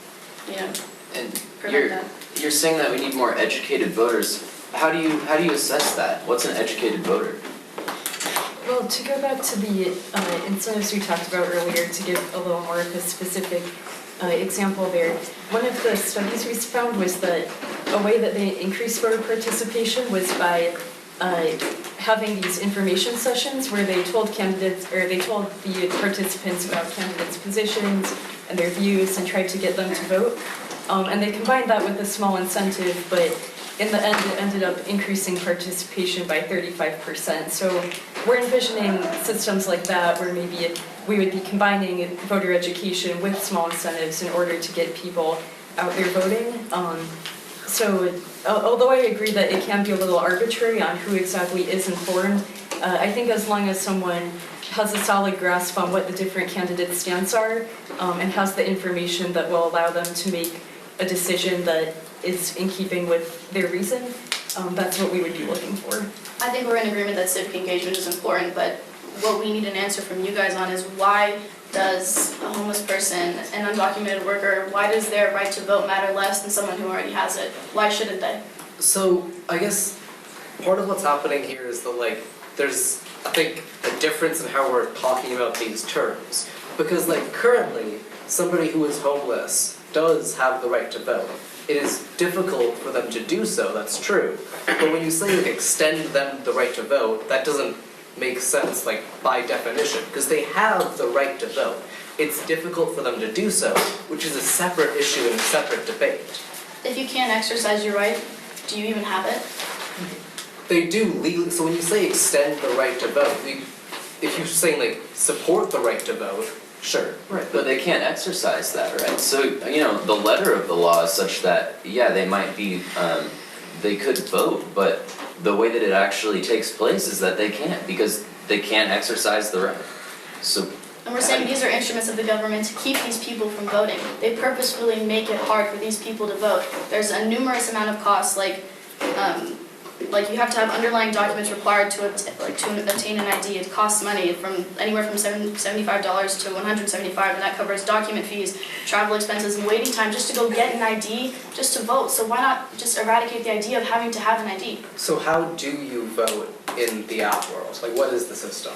And prevent that? you're saying that we need more educated voters. How do you assess that? What's an educated voter? Well, to go back to the incentives we talked about earlier, to give a little more of a specific example there, one of the studies we found was that a way that they increased voter participation was by having these information sessions where they told the participants about candidates' positions and their views and tried to get them to vote. And they combined that with a small incentive, but in the end it ended up increasing participation by 35%. So we're envisioning systems like that where maybe we would be combining voter education with small incentives in order to get people out there voting. So although I agree that it can be a little arbitrary on who exactly is informed, I think as long as someone has a solid grasp on what the different candidates' stance are and has the information that will allow them to make a decision that is in keeping with their reason, that's what we would be looking for. I think we're in agreement that civic engagement is important, but what we need an answer from you guys on is why does a homeless person, an undocumented worker, why does their right to vote matter less than someone who already has it? Why shouldn't they? So I guess part of what's happening here is that there's, I think, a difference in how we're talking about these terms. Because currently, somebody who is homeless does have the right to vote. It is difficult for them to do so, that's true. But when you say extend them the right to vote, that doesn't make sense, by definition, because they have the right to vote. It's difficult for them to do so, which is a separate issue and a separate debate. If you can't exercise your right, do you even have it? They do legally, so when you say extend the right to vote, if you're saying support the right to vote, sure. Right, but they can't exercise that right. So, the letter of the law is such that, yeah, they might be, they could vote, but the way that it actually takes place is that they can't, because they can't exercise the right. So. And we're saying these are instruments of the government to keep these people from voting. They purposefully make it hard for these people to vote. There's a numerous amount of costs, you have to have underlying documents required to obtain an ID. It costs money, from anywhere from $75 to $175, and that covers document fees, travel expenses, and waiting time just to go get an ID, just to vote. So why not just eradicate the idea of having to have an ID? So how do you vote in the app world? What is the system?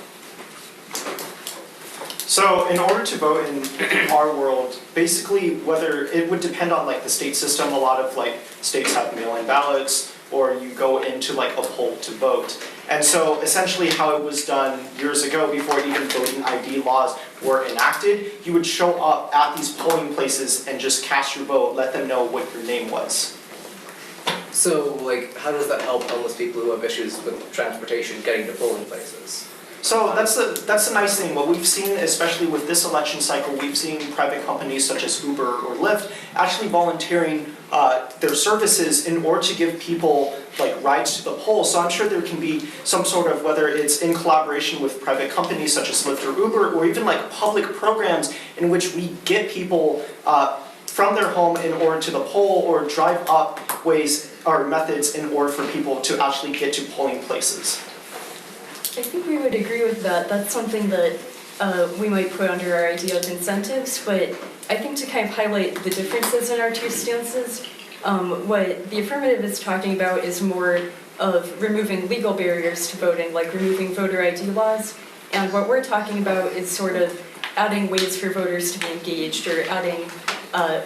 So in order to vote in our world, basically whether it would depend on the state system. A lot of states have mail-in ballots, or you go into a poll to vote. And so essentially how it was done years ago, before even voting ID laws were enacted, you would show up at these polling places and just cast your vote, let them know what your name was. So how does that help homeless people who have issues with transportation getting to polling places? So that's the nice thing. What we've seen, especially with this election cycle, we've seen private companies such as Uber or Lyft actually volunteering their services in order to give people rides to the polls. So I'm sure there can be some sort of, whether it's in collaboration with private companies such as Lyft or Uber, or even public programs in which we get people from their home in order to the poll, or drive up ways or methods in order for people to actually get to polling places. I think we would agree with that. That's something that we might put under our idea of incentives, but I think to kind of highlight the differences in our two stances, what the affirmative is talking about is more of removing legal barriers to voting, like removing voter ID laws, and what we're talking about is sort of adding ways for voters to be engaged, or adding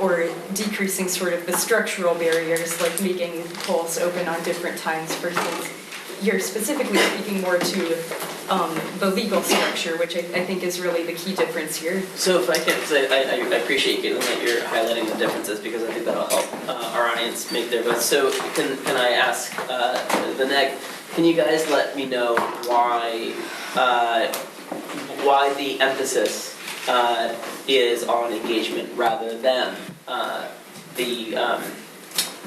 or decreasing sort of the structural barriers, like making polls open on different times versus you're specifically speaking more to the legal structure, which I think is really the key difference here. So if I can, because I appreciate Caitlin that you're highlighting the differences, because I think that'll help our audience make their votes. So can I ask the neg, can you guys let me know why the emphasis is on engagement rather than the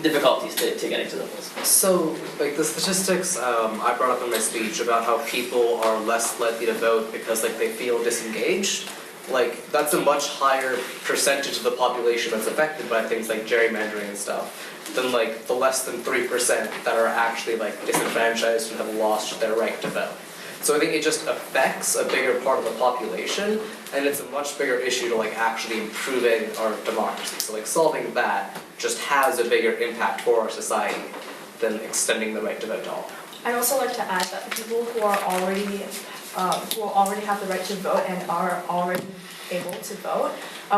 difficulties to getting to the polls? So, like the statistics I brought up in my speech about how people are less likely to vote because like they feel disengaged, like that's a much higher percentage of the population that's affected by things like gerrymandering and stuff than like the less than 3% that are actually like disenfranchised and have lost their right to vote. So I think it just affects a bigger part of the population, and it's a much bigger issue to like actually improving our democracy. So like solving that just has a bigger impact for our society than extending the right to vote to all. I'd also like to add that the people who already have the right to vote and are already able to vote,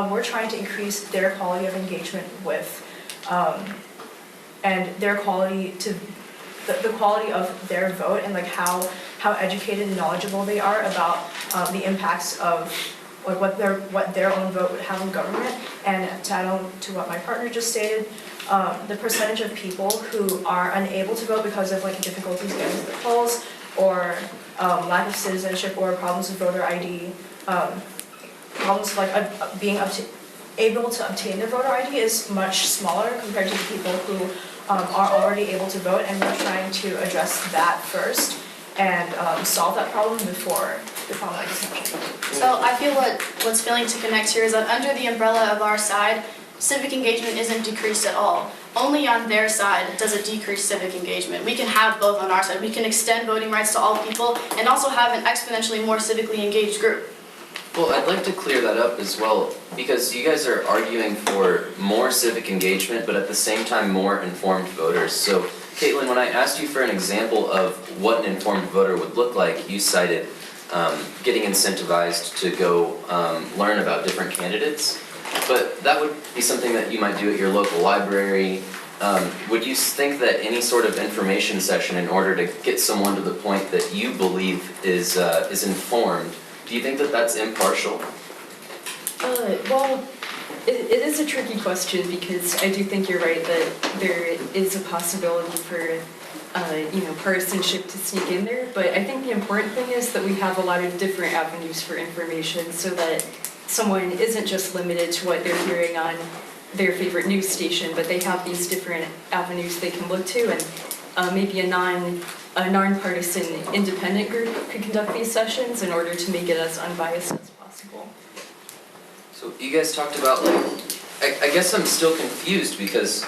we're trying to increase their quality of engagement with, and their quality to the quality of their vote, and like how educated and knowledgeable they are about the impacts of like what their own vote would have on government. And to add on to what my partner just stated, the percentage of people who are unable to vote because of like difficulties getting to the polls, or lack of citizenship, or problems with voter ID, problems like being able to obtain their voter ID is much smaller compared to the people who are already able to vote, and we're trying to address that first and solve that problem before the problem I just mentioned. So I feel what's failing to connect here is that under the umbrella of our side, civic engagement isn't decreased at all. Only on their side does it decrease civic engagement. We can have both on our side. We can extend voting rights to all people and also have an exponentially more civically engaged group. Well, I'd like to clear that up as well, because you guys are arguing for more civic engagement, but at the same time more informed voters. So, Caitlin, when I asked you for an example of what an informed voter would look like, you cited getting incentivized to go learn about different candidates. But that would be something that you might do at your local library. Would you think that any sort of information session, in order to get someone to the point that you believe is informed, do you think that that's impartial? Well, it is a tricky question, because I do think you're right that there is a possibility for partisanship to sneak in there. But I think the important thing is that we have a lot of different avenues for information, so that someone isn't just limited to what they're hearing on their favorite news station, but they have these different avenues they can look to, and maybe a nonpartisan independent group could conduct these sessions in order to make it as unbiased as possible. So you guys talked about, I guess I'm still confused, because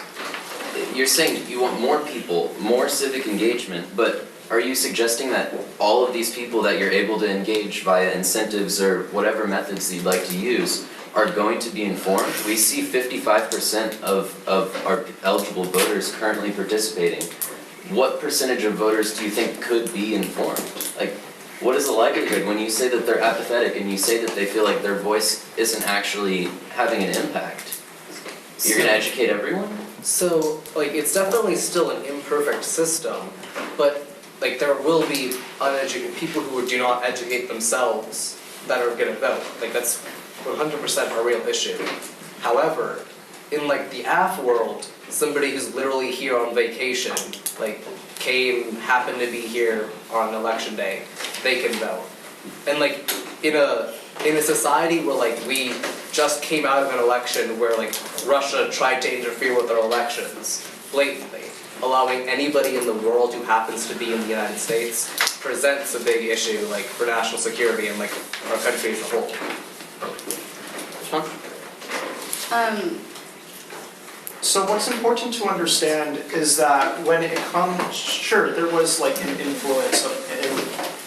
you're saying you want more people, more civic engagement, but are you suggesting that all of these people that you're able to engage via incentives or whatever methods you'd like to use are going to be informed? We see 55% of our eligible voters currently participating. What percentage of voters do you think could be informed? Like, what is the likelihood when you say that they're apathetic and you say that they feel like their voice isn't actually having an impact? You're going to educate everyone? So, like, it's definitely still an imperfect system, but like there will be uneducated people who do not educate themselves that are going to vote. Like, that's 100% a real issue. However, in like the AF world, somebody who's literally here on vacation, like happened to be here on election day, they can vote. And like in a society where like we just came out of an election where like Russia tried to interfere with our elections blatantly, allowing anybody in the world who happens to be in the United States presents a big issue like for national security and like our country as a whole. So what's important to understand is that when it comes, sure, there was like an influence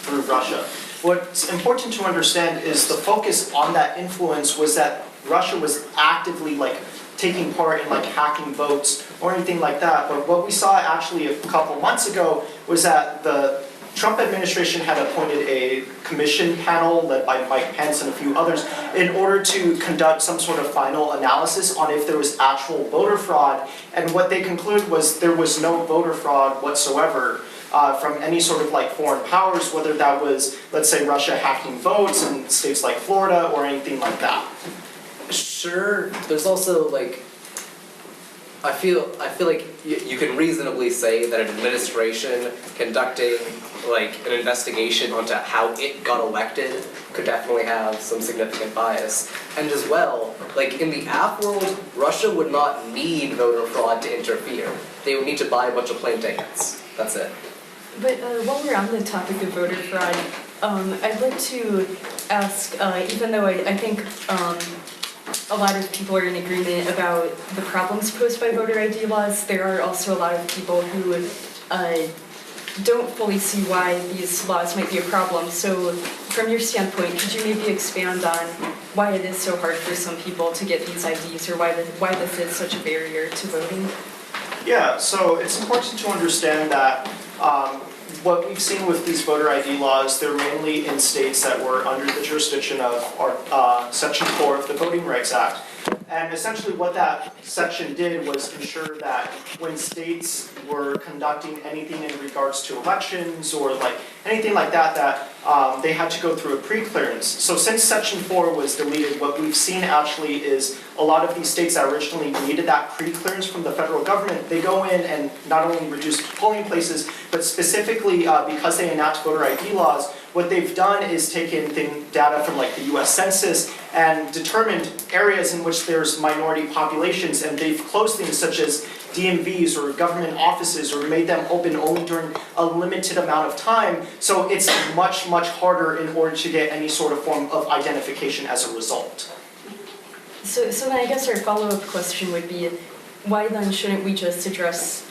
through Russia. What's important to understand is the focus on that influence was that Russia was actively like taking part in like hacking votes or anything like that. But what we saw actually a couple months ago was that the Trump administration had appointed a commission panel led by Mike Pence and a few others in order to conduct some sort of final analysis on if there was actual voter fraud. And what they concluded was there was no voter fraud whatsoever from any sort of like foreign powers, whether that was, let's say, Russia hacking votes in states like Florida or anything like that. Sure, there's also like, I feel like you can reasonably say that an administration conducting like an investigation onto how it got elected could definitely have some significant bias. And as well, like in the app world, Russia would not need voter fraud to interfere. They would need to buy a bunch of plane tickets. That's it. But while we're on the topic of voter fraud, I'd like to ask, even though I think a lot of people are in agreement about the problems posed by voter ID laws, there are also a lot of people who don't fully see why these laws might be a problem. So from your standpoint, could you maybe expand on why it is so hard for some people to get these IDs, or why this is such a barrier to voting? Yeah, so it's important to understand that what we've seen with these voter ID laws, they're mainly in states that were under the jurisdiction of our Section 4 of the Voting Rights Act. And essentially what that section did was ensure that when states were conducting anything in regards to elections or like anything like that, they had to go through a pre-clearance. So since Section 4 was deleted, what we've seen actually is a lot of these states that originally needed that pre-clearance from the federal government, they go in and not only reduce polling places, but specifically because they enact voter ID laws, what they've done is taken data from like the US Census and determined areas in which there's minority populations, and they've closed things such as DMVs or government offices or made them open only during a limited amount of time. So it's much, much harder in order to get any sort of form of identification as a result. So then I guess our follow-up question would be, why then shouldn't we just address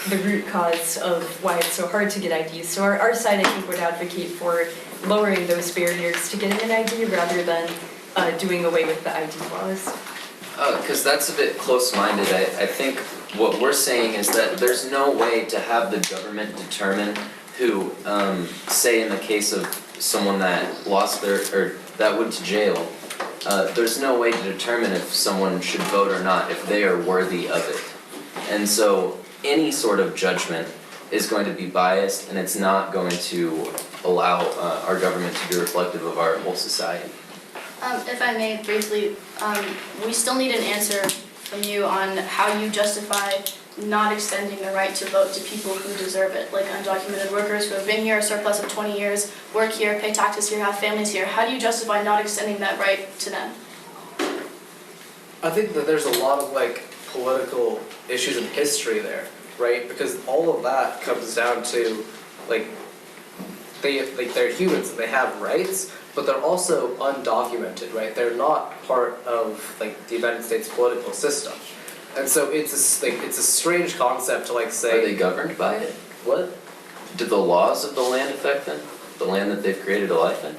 the root cause of why it's so hard to get IDs? So our side, I think, would advocate for lowering those barriers to getting an ID rather than doing away with the ID laws. Because that's a bit close-minded. I think what we're saying is that there's no way to have the government determine who, say in the case of someone that lost or that went to jail, there's no way to determine if someone should vote or not, if they are worthy of it. And so any sort of judgment is going to be biased, and it's not going to allow our government to be reflective of our whole society. If I may briefly, we still need an answer from you on how you justify not extending the right to vote to people who deserve it, like undocumented workers who have been here a surplus of 20 years, work here, pay taxes here, have families here. How do you justify not extending that right to them? I think that there's a lot of like political issues in history there, right? Because all of that comes down to like they're humans and they have rights, but they're also undocumented, right? They're not part of like the United States political system, and so it's a strange concept to like say. Are they governed by it? What? Do the laws of the land affect them? The land that they've created a life in?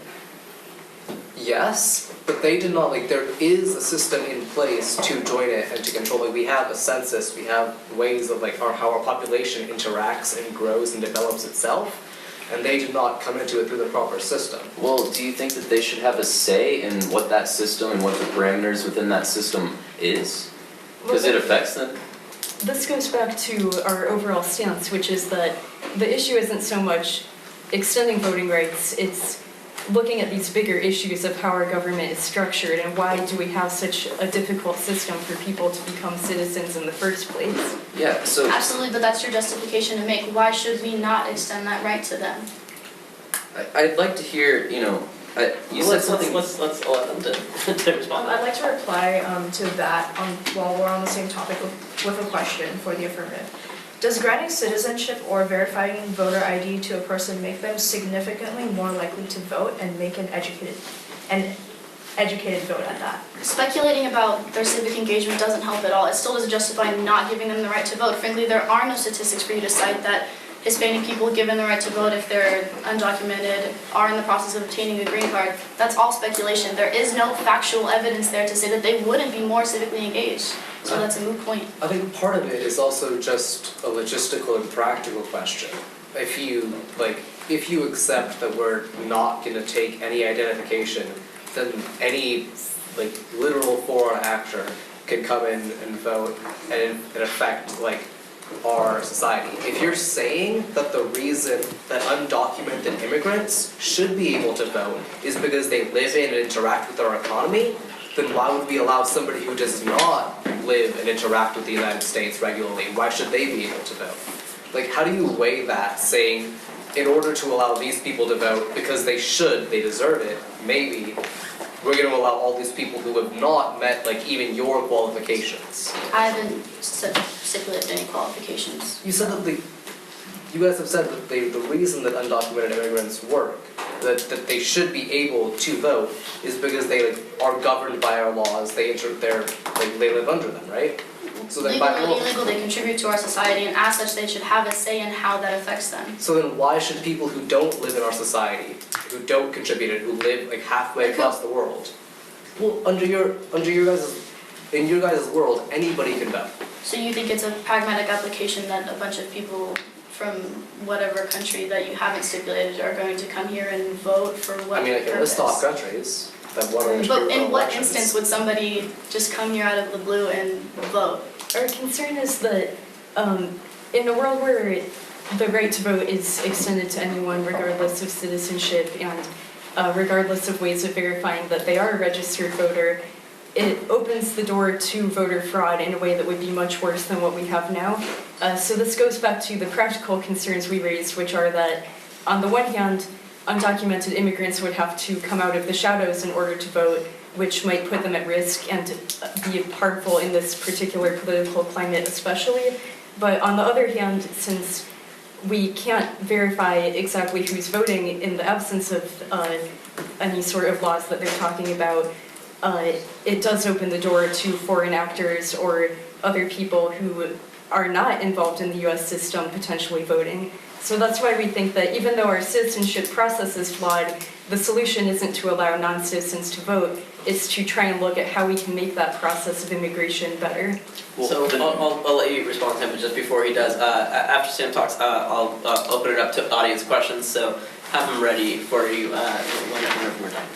Yes, but they did not, like, there is a system in place to join it and to control it. We have a census, we have ways of, like, how our population interacts and grows and develops itself, and they do not come into it through the proper system. Well, do you think that they should have a say in what that system and what the parameters within that system is? Because it affects them? This goes back to our overall stance, which is that the issue isn't so much extending voting rights, it's looking at these bigger issues of how our government is structured and why do we have such a difficult system for people to become citizens in the first place. Yeah, so... Absolutely, but that's your justification to make. Why should we not extend that right to them? I'd like to hear, you said something... Let's let them to respond. I'd like to reply to that while we're on the same topic with a question for the affirmative. Does granting citizenship or verifying voter ID to a person make them significantly more likely to vote and make an educated educated vote at that. Speculating about their civic engagement doesn't help at all. It still doesn't justify not giving them the right to vote. Frankly, there are no statistics for you to cite that Hispanic people given the right to vote if they're undocumented are in the process of obtaining a green card. That's all speculation. There is no factual evidence there to say that they wouldn't be more civically engaged. So that's a moot point. I think part of it is also just a logistical and practical question. If you accept that we're not going to take any identification, then any literal foreign actor can come in and vote and affect our society. If you're saying that the reason that undocumented immigrants should be able to vote is because they live in and interact with our economy, then why would we allow somebody who does not live and interact with the United States regularly? Why should they be able to vote? How do you weigh that, saying in order to allow these people to vote because they deserve it, maybe we're going to allow all these people who have not met even your qualifications? I haven't stipulated any qualifications. You said that you guys have said that the reason that undocumented immigrants work, that they should be able to vote, is because they are governed by our laws. They live under them, right? So then Legal or illegal, they contribute to our society, and as such, they should have a say in how that affects them. So then why should people who don't live in our society, who don't contribute it, who live halfway across the world, well, in your guys' world, anybody can vote. So you think it's a pragmatic application that a bunch of people from whatever country that you haven't stipulated are going to come here and vote for what I can list off countries that want to But in what instance would somebody just come here out of the blue and vote? Our concern is that in a world where the right to vote is extended to anyone regardless of citizenship and regardless of ways of verifying that they are a registered voter, it opens the door to voter fraud in a way that would be much worse than what we have now. So this goes back to the practical concerns we raised, which are that on the one hand, undocumented immigrants would have to come out of the shadows in order to vote, which might put them at risk and be harmful in this particular political climate especially. But on the other hand, since we can't verify exactly who's voting in the absence of any sort of laws that they're talking about, it does open the door to foreign actors or other people who are not involved in the US system potentially voting. So that's why we think that even though our citizenship process is flawed, the solution isn't to allow non-citizens to vote, it's to try and look at how we can make that process of immigration better. So I'll let you respond to him, but just before he does, after Sam talks, I'll open it up to audience questions, so have them ready for you whenever we're done.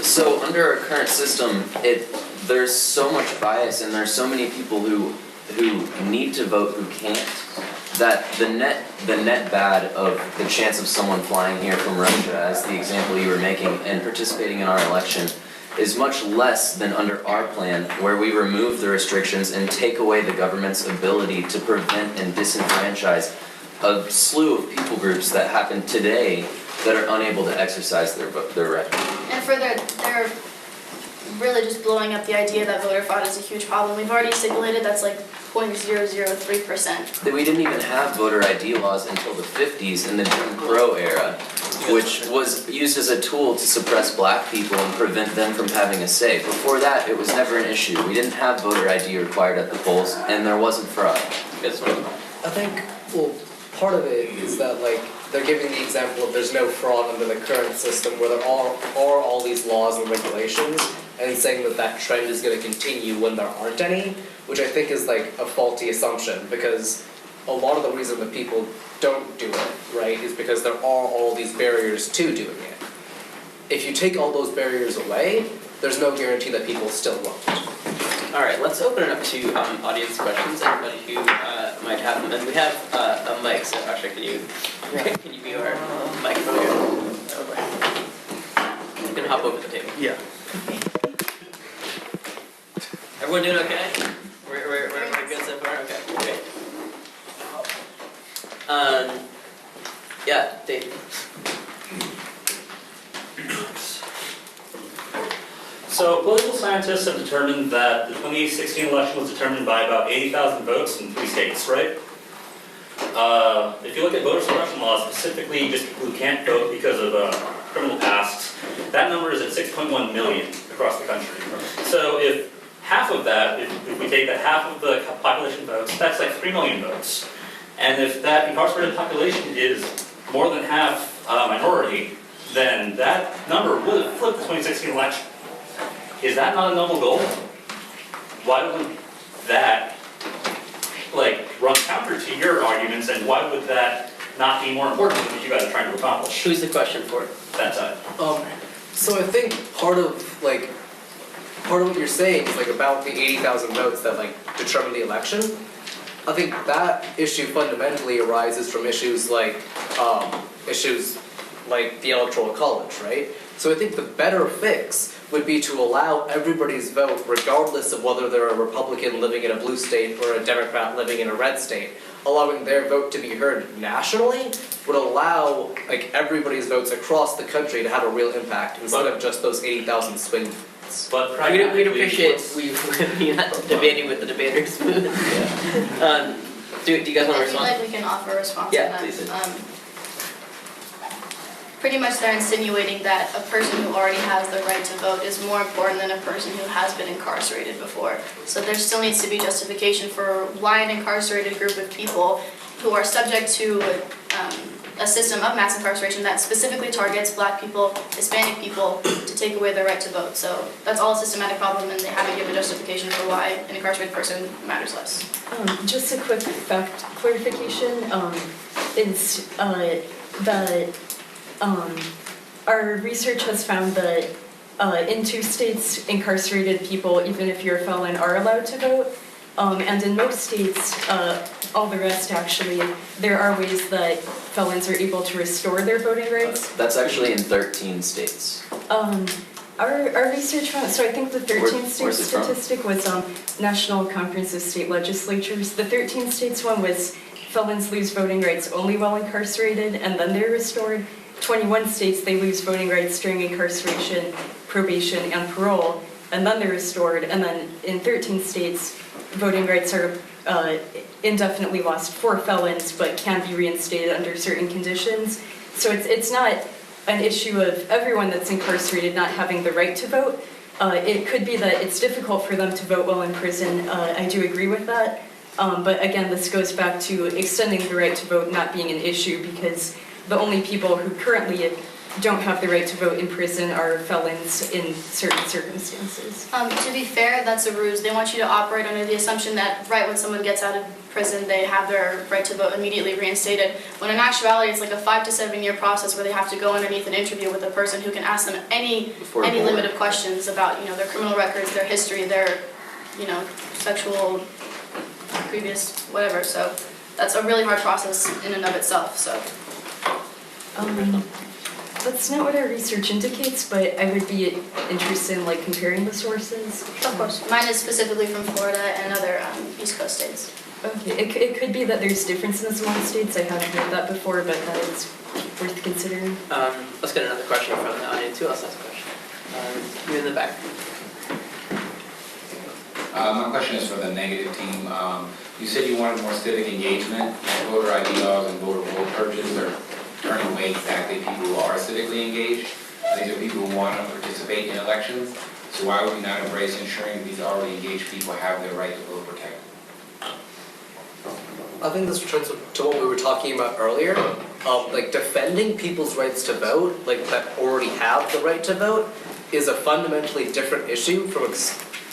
So under our current system, there's so much bias and there's so many people who need to vote who can't, that the net bad of the chance of someone flying here from Russia, as the example you were making, and participating in our election, is much less than under our plan, where we remove the restrictions and take away the government's ability to prevent and disenfranchise a slew of people groups that happen today that are unable to exercise their right. And further, they're really just blowing up the idea that voter fraud is a huge problem. We've already stipulated that's 0.003%. That we didn't even have voter ID laws until the 50s in the Jim Crow era, which was used as a tool to suppress black people and prevent them from having a say. Before that, it was never an issue. We didn't have voter ID required at the polls, and there wasn't fraud. I think, part of it is that they're giving the example of there's no fraud under the current system where there are all these laws and regulations, and saying that trend is going to continue when there aren't any, which I think is a faulty assumption, because a lot of the reason that people don't do it, right, is because there are all these barriers to doing it. If you take all those barriers away, there's no guarantee that people still won't. All right, let's open it up to audience questions. Anybody who might have them, and we have a mic. So actually, can you be our mic over here? You can hop over the table. Yeah. Everyone doing okay? We're good so far. Okay, great. Yeah, Dave. So political scientists have determined that the 2016 election was determined by about 80,000 votes in 3 states, right? If you look at voter suppression laws, specifically just people who can't vote because of criminal pasts, that number is at 6.1 million across the country. So if half of that, if we take that half of the population votes, that's like 3 million votes. And if that incarcerated population is more than half minority, then that number would have flipped the 2016 election. Is that not a noble goal? Why wouldn't that run counter to your arguments, and why would that not be more important than what you guys are trying to accomplish? Who's the question for? That side. So I think part of what you're saying is about the 80,000 votes that determine the election. I think that issue fundamentally arises from issues like the Electoral College, right? So I think the better fix would be to allow everybody's vote, regardless of whether they're a Republican living in a blue state or a Democrat living in a red state. Allowing their vote to be heard nationally would allow everybody's votes across the country to have a real impact instead of just those 80,000 swing votes. But We'd appreciate you're not debating with the debaters. Do you guys want to I feel respond? like we can offer a response to Yeah, that. please. Pretty much they're insinuating that a person who already has the right to vote is more important than a person who has been incarcerated before. So there still needs to be justification for why an incarcerated group of people who are subject to a system of mass incarceration that specifically targets Black people, Hispanic people, to take away their right to vote. So that's all a systematic problem, and they haven't given justification for why an incarcerated person matters less. Just a quick fact clarification, our research has found that in 2 states, incarcerated people, even if you're a felon, are allowed to vote. And in most states, all the rest actually, there are ways that felons are able to restore their voting rights. That's actually in 13 states. Our research found, so I think the 13 state where's it from? statistic was National Conference of State Legislatures. The 13 states one was felons lose voting rights only while incarcerated and then they're restored. 21 states, they lose voting rights during incarceration, probation, and parole, and then they're restored. And then in 13 states, voting rights are indefinitely lost for felons, but can be reinstated under certain conditions. So it's not an issue of everyone that's incarcerated not having the right to vote. It could be that it's difficult for them to vote while in prison. I do agree with that. But again, this goes back to extending the right to vote not being an issue, because the only people who currently don't have the right to vote in prison are felons in certain circumstances. To be fair, that's a ruse. They want you to operate under the assumption that right when someone gets out of prison, they have their right to vote immediately reinstated, when in actuality it's like a 5 to 7 year process where they have to go underneath an interview with a person who can ask them any limit of questions about their criminal records, their history, their sexual previous whatever. So that's a really hard process in and of itself. So. That's not what our research indicates, but I would be interested in comparing the sources. Of course. Mine is specifically from Florida and other East Coast states. Okay, it could be that there's differences among states. I haven't heard that before, but that is worth considering. Let's get another question from the audience. Who else has a question? You in the back. My question is for the negative team. You said you wanted more civic engagement, voter ID laws and voter roll purges are turning away exactly people who are civically engaged. These are people who want to participate in elections. So why would we not embrace ensuring these already engaged people have their right to vote protected? I think this returns to what we were talking about earlier. Defending people's rights to vote, that already have the right to vote, is a fundamentally different issue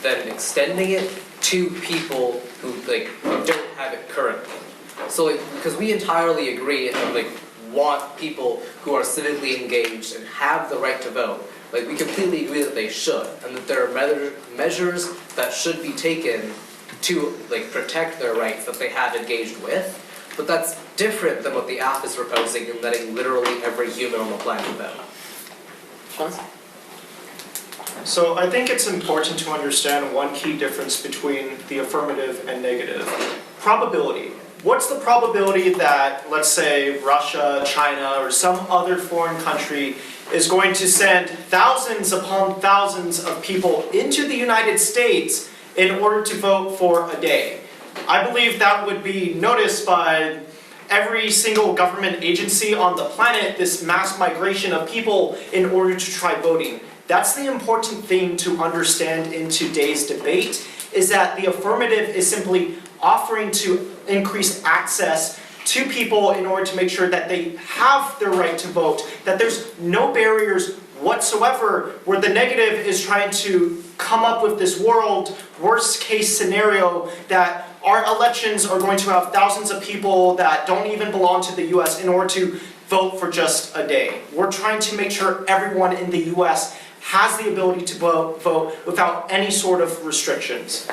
than extending it to people who don't have it currently. So because we entirely agree and want people who are civically engaged and have the right to vote, we completely agree that they should, and that there are measures that should be taken to protect their rights that they have engaged with. But that's different than what the app is proposing in letting literally every human on the planet vote. So I think it's important to understand one key difference between the affirmative and negative. Probability. What's the probability that, let's say, Russia, China, or some other foreign country is going to send thousands upon thousands of people into the United States in order to vote for a day? I believe that would be noticed by every single government agency on the planet this mass migration of people in order to try voting. That's the important thing to understand in today's debate, is that the affirmative is simply offering to increase access to people in order to make sure that they have their right to vote, that there's no barriers whatsoever, where the negative is trying to come up with this worst case scenario that our elections are going to have thousands of people that don't even belong to the US in order to vote for just a day. We're trying to make sure everyone in the US has the ability to vote without any sort of restrictions.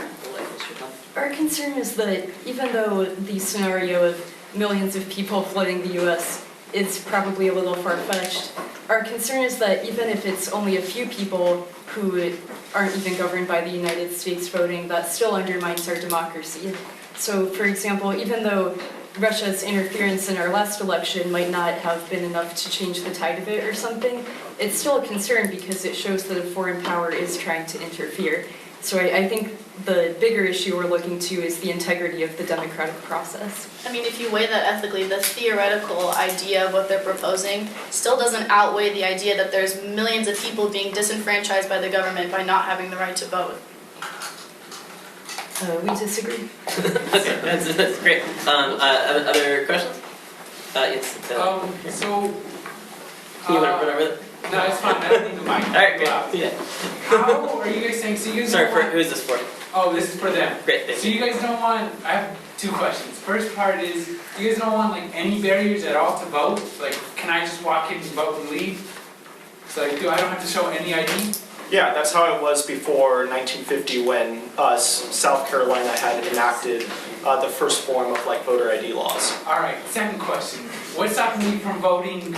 Our concern is that even though the scenario of millions of people flooding the US is probably a little far-fetched, our concern is that even if it's only a few people who aren't even governed by the United States voting, that still undermines our democracy. So, for example, even though Russia's interference in our last election might not have been enough to change the tide of it or something, it's still a concern because it shows that a foreign power is trying to interfere. So I think the bigger issue we're looking to is the integrity of the democratic process. I mean, if you weigh that ethically, the theoretical idea of what they're proposing still doesn't outweigh the idea that there's millions of people being disenfranchised by the government by not having the right to vote. We disagree. Okay, that's great. Other questions? Yes. So, Can you run over that? no, it's fine, I don't need the mic. Alright, great. Yeah. How are you guys saying, so you guys Sorry, don't want... who is this for? Oh, this is for them. Great, thank So you. you guys don't want, I have two questions. First part is, you guys don't want like any barriers at all to vote? Like, can I just walk in and vote and leave? So like, I don't have to show any ID? Yeah, that's how it was before 1950 when South Carolina had enacted the first form of like voter ID laws. All right, second question. What's stopping me from voting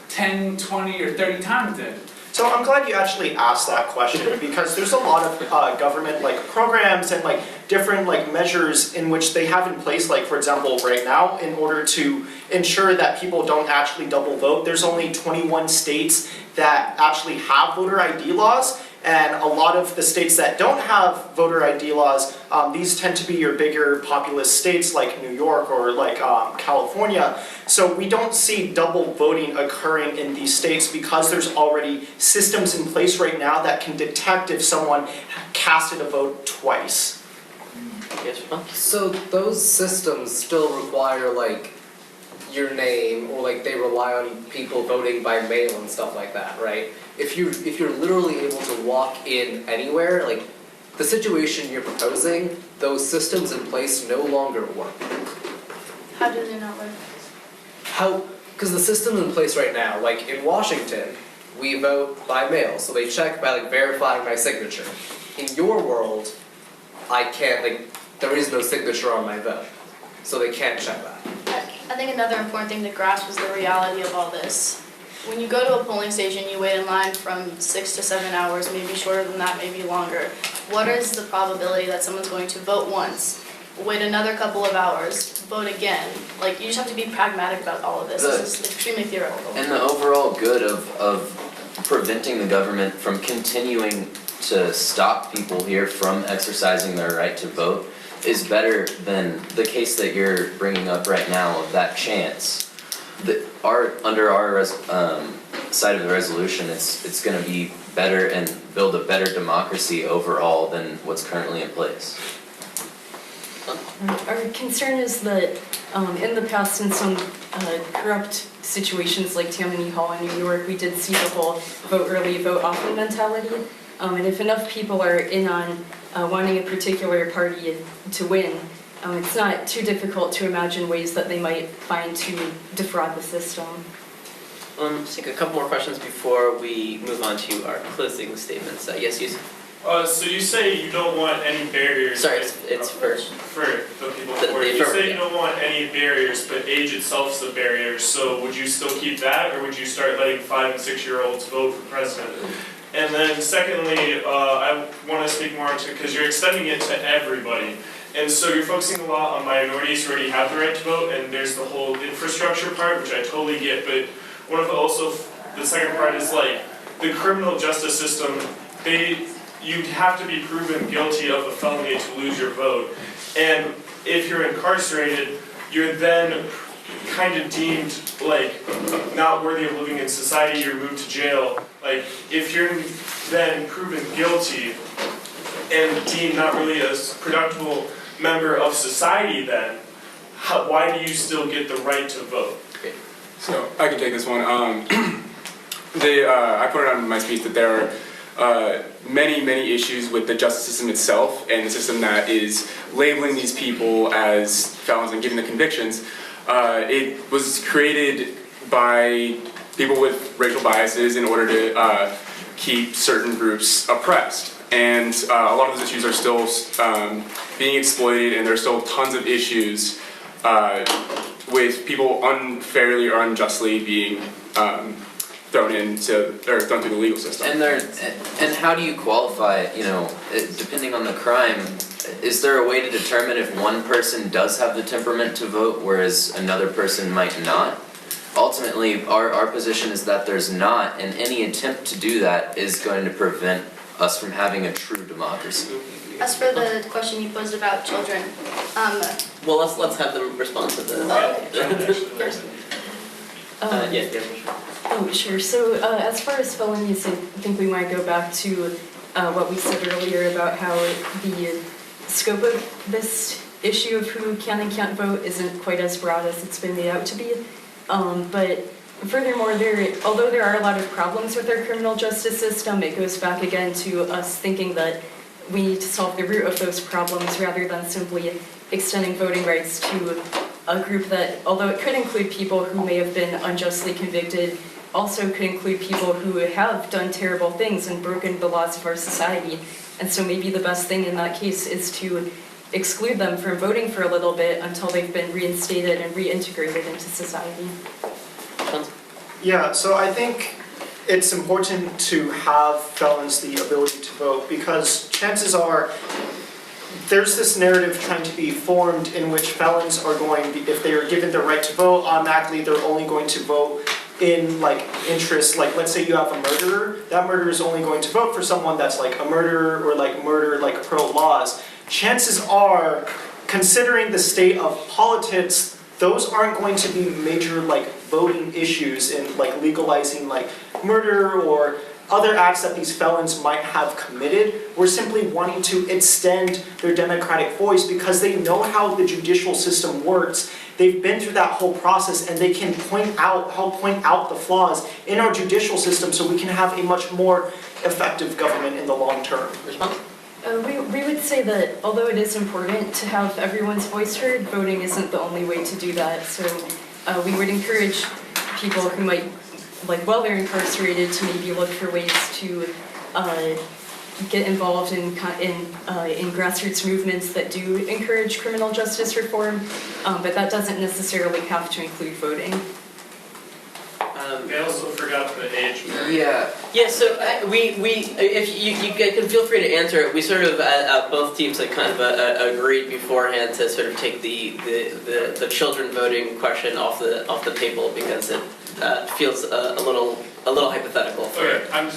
10, 20, or 30 times then? So I'm glad you actually asked that question because there's a lot of government like programs and like different like measures in which they have in place, like for example right now, in order to ensure that people don't actually double vote. There's only 21 states that actually have voter ID laws, and a lot of the states that don't have voter ID laws, these tend to be your bigger populous states like New York or like California. So we don't see double voting occurring in these states because there's already systems in place right now that can detect if someone casted a vote twice. Yes, Ron? So those systems still require like your name, or like they rely on people voting by mail and stuff like that, right? If you're literally able to walk in anywhere, like the situation you're proposing, those systems in place no longer work. How do they not work? How? Because the system in place right now, like in Washington, we vote by mail, so they check by like verifying my signature. In your world, I can't, like, there is no signature on my vote, so they can't check that. I think another important thing to grasp is the reality of all this. When you go to a polling station, you wait in line from 6 to 7 hours, maybe shorter than that, maybe longer. What is the probability that someone's going to vote once, wait another couple of hours, vote again? Like, you just have to be pragmatic about all of this. This is extremely theoretical. And the overall good of preventing the government from continuing to stop people here from exercising their right to vote is better than the case that you're bringing up right now of that chance. Under our side of the resolution, it's going to be better and build a better democracy overall than what's currently in place. Our concern is that in the past, in some corrupt situations like Tammany Hall in New York, we did see the whole vote early, vote often mentality. And if enough people are in on wanting a particular party to win, it's not too difficult to imagine ways that they might find to defraud the system. Let's take a couple more questions before we move on to our closing statements. Yes, Yusuf? So you say you don't want any barriers. Sorry, it's for the people the before. You say yeah. you don't want any barriers, but age itself is a barrier. So would you still keep that, or would you start letting 5- and 6-year-olds vote for president? And then secondly, I want to speak more into, because you're extending it to everybody. And so you're focusing a lot on minorities who already have the right to vote, and there's the whole infrastructure part, which I totally get, but one of the second part is like, the criminal justice system, you'd have to be proven guilty of a felony to lose your vote. And if you're incarcerated, you're then kind of deemed like not worthy of living in society, you're moved to jail. Like if you're then proven guilty and deemed not really a productive member of society, then why do you still get the right to vote? So I can take this one. I put it on my speech that there are many issues with the justice system itself and the system that is labeling these people as felons and giving the convictions. It was created by people with racial biases in order to keep certain groups oppressed. And a lot of those issues are still being exploited, and there's still tons of issues with people unfairly or unjustly being thrown through the legal system. And how do you qualify, depending on the crime, is there a way to determine if one person does have the temperament to vote, whereas another person might not? Ultimately, our position is that there's not, and any attempt to do that is going to prevent us from having a true democracy. As for the question you posed about children, Well, let's have them respond to the. Oh, sure. So as far as felonies, I think we might go back to what we said earlier about how the scope of this issue of who can and can't vote isn't quite as broad as it's been made out to be. But furthermore, although there are a lot of problems with our criminal justice system, it goes back again to us thinking that we need to solve the root of those problems rather than simply extending voting rights to a group that, although it could include people who may have been unjustly convicted, also could include people who have done terrible things and broken the laws of our society. And so maybe the best thing in that case is to exclude them from voting for a little bit until they've been reinstated and reintegrated into society. Yeah, so I think it's important to have felons the ability to vote because chances are there's this narrative trying to be formed in which felons are going, if they are given the right to vote, automatically they're only going to vote in interests, let's say you have a murderer, that murderer is only going to vote for someone that's a murderer or murder pro-laws. Chances are, considering the state of politics, those aren't going to be major voting issues in legalizing murder or other acts that these felons might have committed. We're simply wanting to extend their democratic voice because they know how the judicial system works. They've been through that whole process and they can help point out the flaws in our judicial system so we can have a much more effective government in the long term. We would say that although it is important to have everyone's voice heard, voting isn't the only way to do that. So we would encourage people who might, while they're incarcerated, to maybe look for ways to get involved in grassroots movements that do encourage criminal justice reform, but that doesn't necessarily have to include voting. They also forgot the age. Yeah. Yeah, so if you can feel free to answer it. We sort of, both teams had kind of agreed beforehand to sort of take the children voting question off the table because it feels a little hypothetical. Okay, I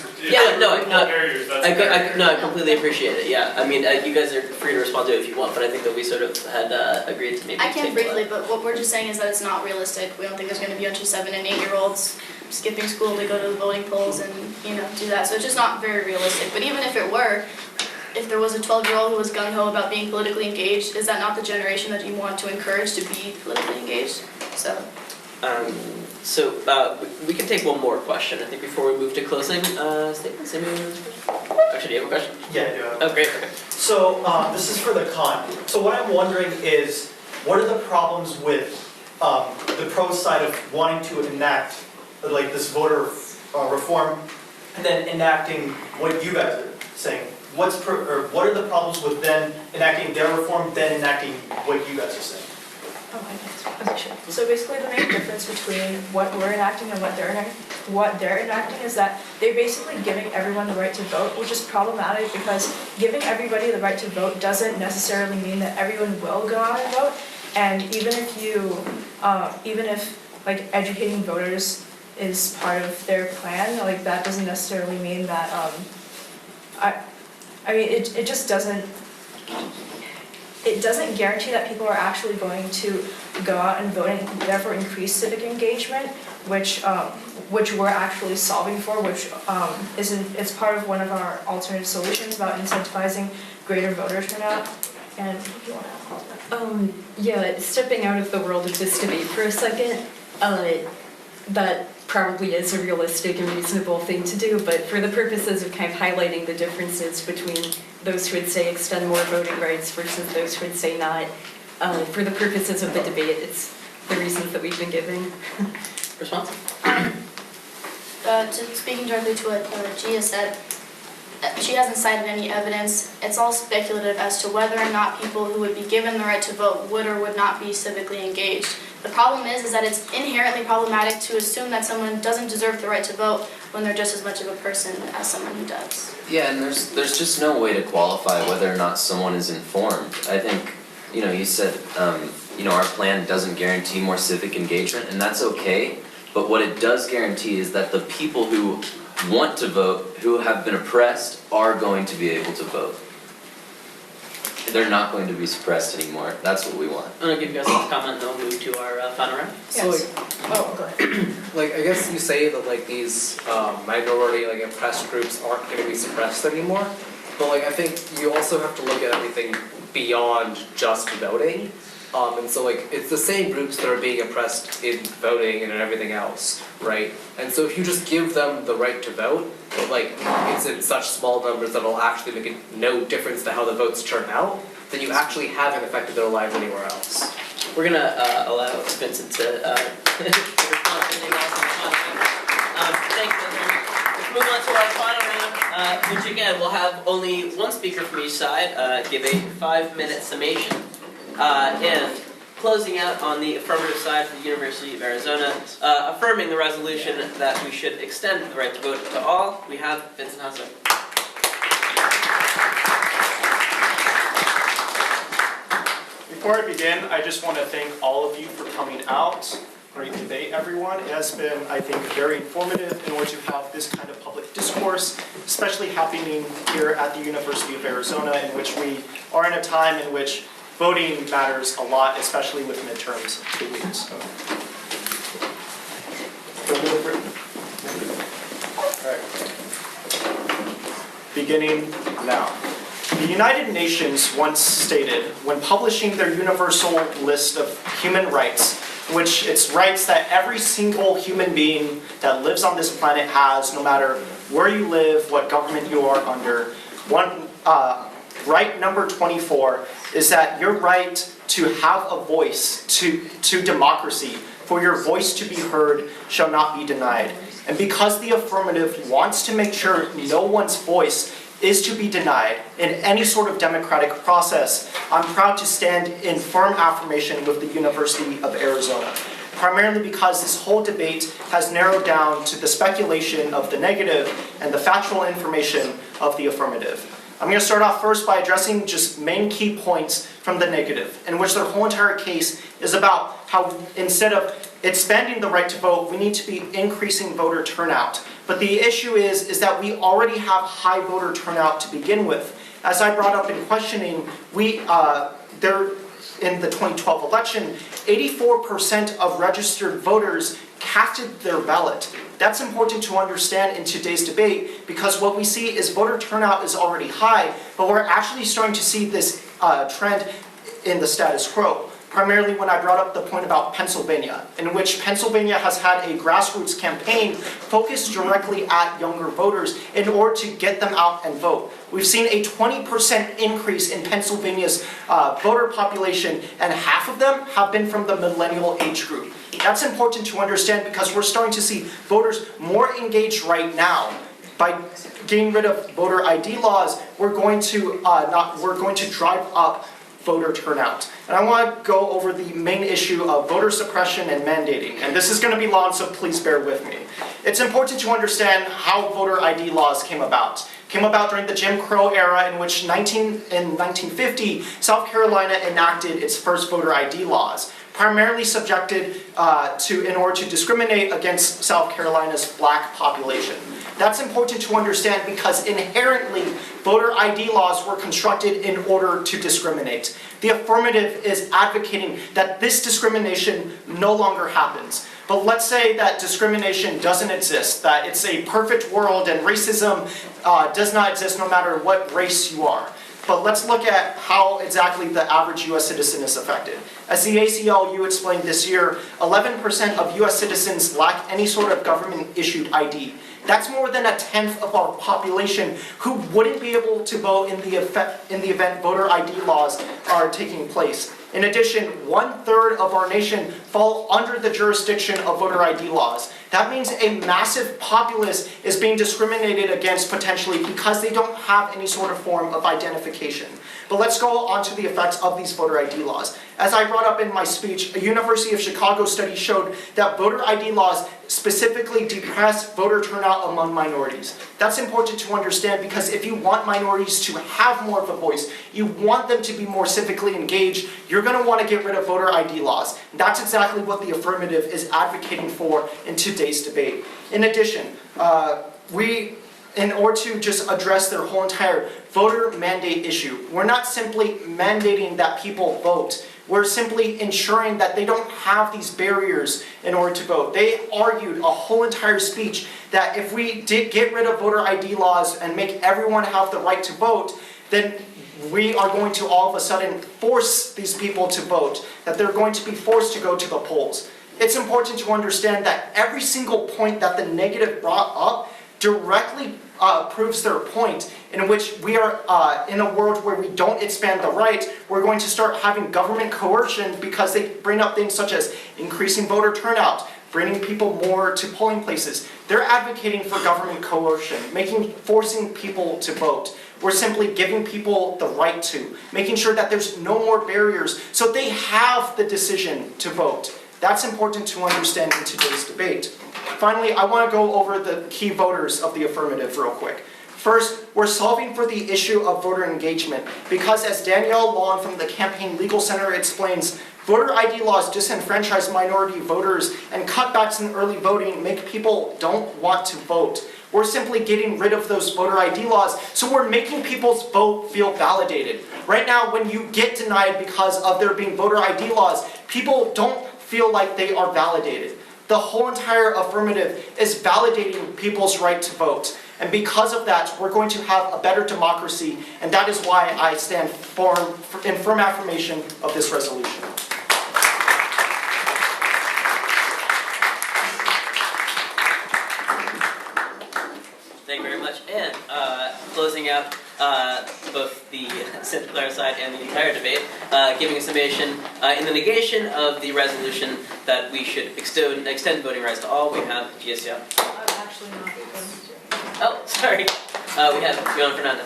completely appreciate it. Yeah, I mean, you guys are free to respond to it if you want, but I think that we sort of had agreed to maybe. I can briefly, but what we're just saying is that it's not realistic. We don't think there's going to be a bunch of 7- and 8-year-olds skipping school to go to the voting polls and do that. So it's just not very realistic. But even if it were, if there was a 12-year-old who was gung-ho about being politically engaged, is that not the generation that you want to encourage to be politically engaged? So we can take one more question, I think, before we move to closing statements. Actually, do you have a question? Yeah, I do have. Oh, great. Okay. So this is for the con. So what I'm wondering is, what are the problems with the pro side of wanting to enact this voter reform and then enacting what you guys are saying? What are the problems with then enacting their reform, then enacting what you guys are saying? Okay, sure. So basically the main difference between what we're enacting and what they're enacting is that they're basically giving everyone the right to vote, which is problematic because giving everybody the right to vote doesn't necessarily mean that everyone will go out and vote. And even if educating voters is part of their plan, that doesn't necessarily mean that, I mean, it just doesn't. it doesn't guarantee that people are actually going to go out and vote and therefore increase civic engagement, which we're actually solving for, which is part of one of our alternative solutions about incentivizing greater voter turnout. And if you want to add on that. Yeah, stepping out of the world of this debate for a second, that probably is a realistic and reasonable thing to do, but for the purposes of kind of highlighting the differences between those who would say extend more voting rights versus those who would say not, for the purposes of the debate, it's the reasons that we've been giving. Response? Speaking directly to what Gia said, she hasn't cited any evidence. It's all speculative as to whether or not people who would be given the right to vote would or would not be civically engaged. The problem is that it's inherently problematic to assume that someone doesn't deserve the right to vote when they're just as much of a person as someone who does. Yeah, and there's just no way to qualify whether or not someone is informed. I think, you said, our plan doesn't guarantee more civic engagement, and that's okay, but what it does guarantee is that the people who want to vote, who have been oppressed, are going to be able to vote. They're not going to be suppressed anymore. That's what we want. I'm going to give you guys a comment, and then we'll move to our final round. So Go ahead. I guess you say that these minority oppressed groups aren't going to be suppressed anymore, but I think you also have to look at everything beyond just voting. And so it's the same groups that are being oppressed in voting and in everything else, right? And so if you just give them the right to vote, but it's in such small numbers that it'll actually make no difference to how the votes turn out, then you actually haven't affected their lives anywhere else. We're going to allow Vincent to respond to anything else in the final. Thanks, Vincent. Let's move on to our final round, which again will have only one speaker from each side give a 5-minute summation. And closing out on the affirmative side for the University of Arizona, affirming the resolution that we should extend the right to vote to all, we have Vincent Jasso. Before I begin, I just want to thank all of you for coming out. Great debate, everyone. It has been, I think, very informative in order to have this kind of public discourse, especially happening here at the University of Arizona, in which we are in a time in which voting matters a lot, especially with midterms in 2 weeks. So. All right. Beginning now. The United Nations once stated, when publishing their universal list of human rights, which it's rights that every single human being that lives on this planet has, no matter where you live, what government you are under, right number 24 is that your right to have a voice, to democracy, for your voice to be heard, shall not be denied. And because the affirmative wants to make sure no one's voice is to be denied in any sort of democratic process, I'm proud to stand in firm affirmation with the University of Arizona. Primarily because this whole debate has narrowed down to the speculation of the negative and the factual information of the affirmative. I'm going to start off first by addressing just main key points from the negative, in which their whole entire case is about how instead of expanding the right to vote, we need to be increasing voter turnout. But the issue is that we already have high voter turnout to begin with. As I brought up in questioning, in the 2012 election, 84% of registered voters casted their ballot. That's important to understand in today's debate, because what we see is voter turnout is already high, but we're actually starting to see this trend in the status quo. Primarily when I brought up the point about Pennsylvania, in which Pennsylvania has had a grassroots campaign focused directly at younger voters in order to get them out and vote. We've seen a 20% increase in Pennsylvania's voter population, and half of them have been from the millennial age group. That's important to understand because we're starting to see voters more engaged right now. By getting rid of voter ID laws, we're going to drive up voter turnout. And I want to go over the main issue of voter suppression and mandating. And this is going to be long, so please bear with me. It's important to understand how voter ID laws came about. Came about during the Jim Crow era, in which in 1950, South Carolina enacted its first voter ID laws, primarily subjected in order to discriminate against South Carolina's black population. That's important to understand because inherently voter ID laws were constructed in order to discriminate. The affirmative is advocating that this discrimination no longer happens. But let's say that discrimination doesn't exist, that it's a perfect world and racism does not exist no matter what race you are. But let's look at how exactly the average US citizen is affected. As the ACLU explained this year, 11% of US citizens lack any sort of government-issued ID. That's more than a tenth of our population who wouldn't be able to vote in the event voter ID laws are taking place. In addition, 1/3 of our nation fall under the jurisdiction of voter ID laws. That means a massive populace is being discriminated against potentially because they don't have any sort of form of identification. But let's go on to the effects of these voter ID laws. As I brought up in my speech, a University of Chicago study showed that voter ID laws specifically depress voter turnout among minorities. That's important to understand because if you want minorities to have more of a voice, you want them to be more civically engaged, you're going to want to get rid of voter ID laws. That's exactly what the affirmative is advocating for in today's debate. In addition, in order to just address their whole entire voter mandate issue, we're not simply mandating that people vote. We're simply ensuring that they don't have these barriers in order to vote. They argued a whole entire speech that if we did get rid of voter ID laws and make everyone have the right to vote, then we are going to all of a sudden force these people to vote, that they're going to be forced to go to the polls. It's important to understand that every single point that the negative brought up directly proves their point, in which we are in a world where we don't expand the right, we're going to start having government coercion because they bring up things such as increasing voter turnout, bringing people more to polling places. They're advocating for government coercion, forcing people to vote. We're simply giving people the right to, making sure that there's no more barriers so they have the decision to vote. That's important to understand in today's debate. Finally, I want to go over the key voters of the affirmative real quick. First, we're solving for the issue of voter engagement because as Danielle Long from the Campaign Legal Center explains, voter ID laws disenfranchise minority voters and cutbacks in early voting make people don't want to vote. We're simply getting rid of those voter ID laws, so we're making people's vote feel validated. Right now, when you get denied because of there being voter ID laws, people don't feel like they are validated. The whole entire affirmative is validating people's right to vote. And because of that, we're going to have a better democracy, and that is why I stand in firm affirmation of this resolution. Thank you very much. And closing out both the Clara side and the entire debate, giving a summation in the negation of the resolution that we should extend voting rights to all, we have Jasso. I'm actually not going to. Oh, sorry. We have Johan Fernando.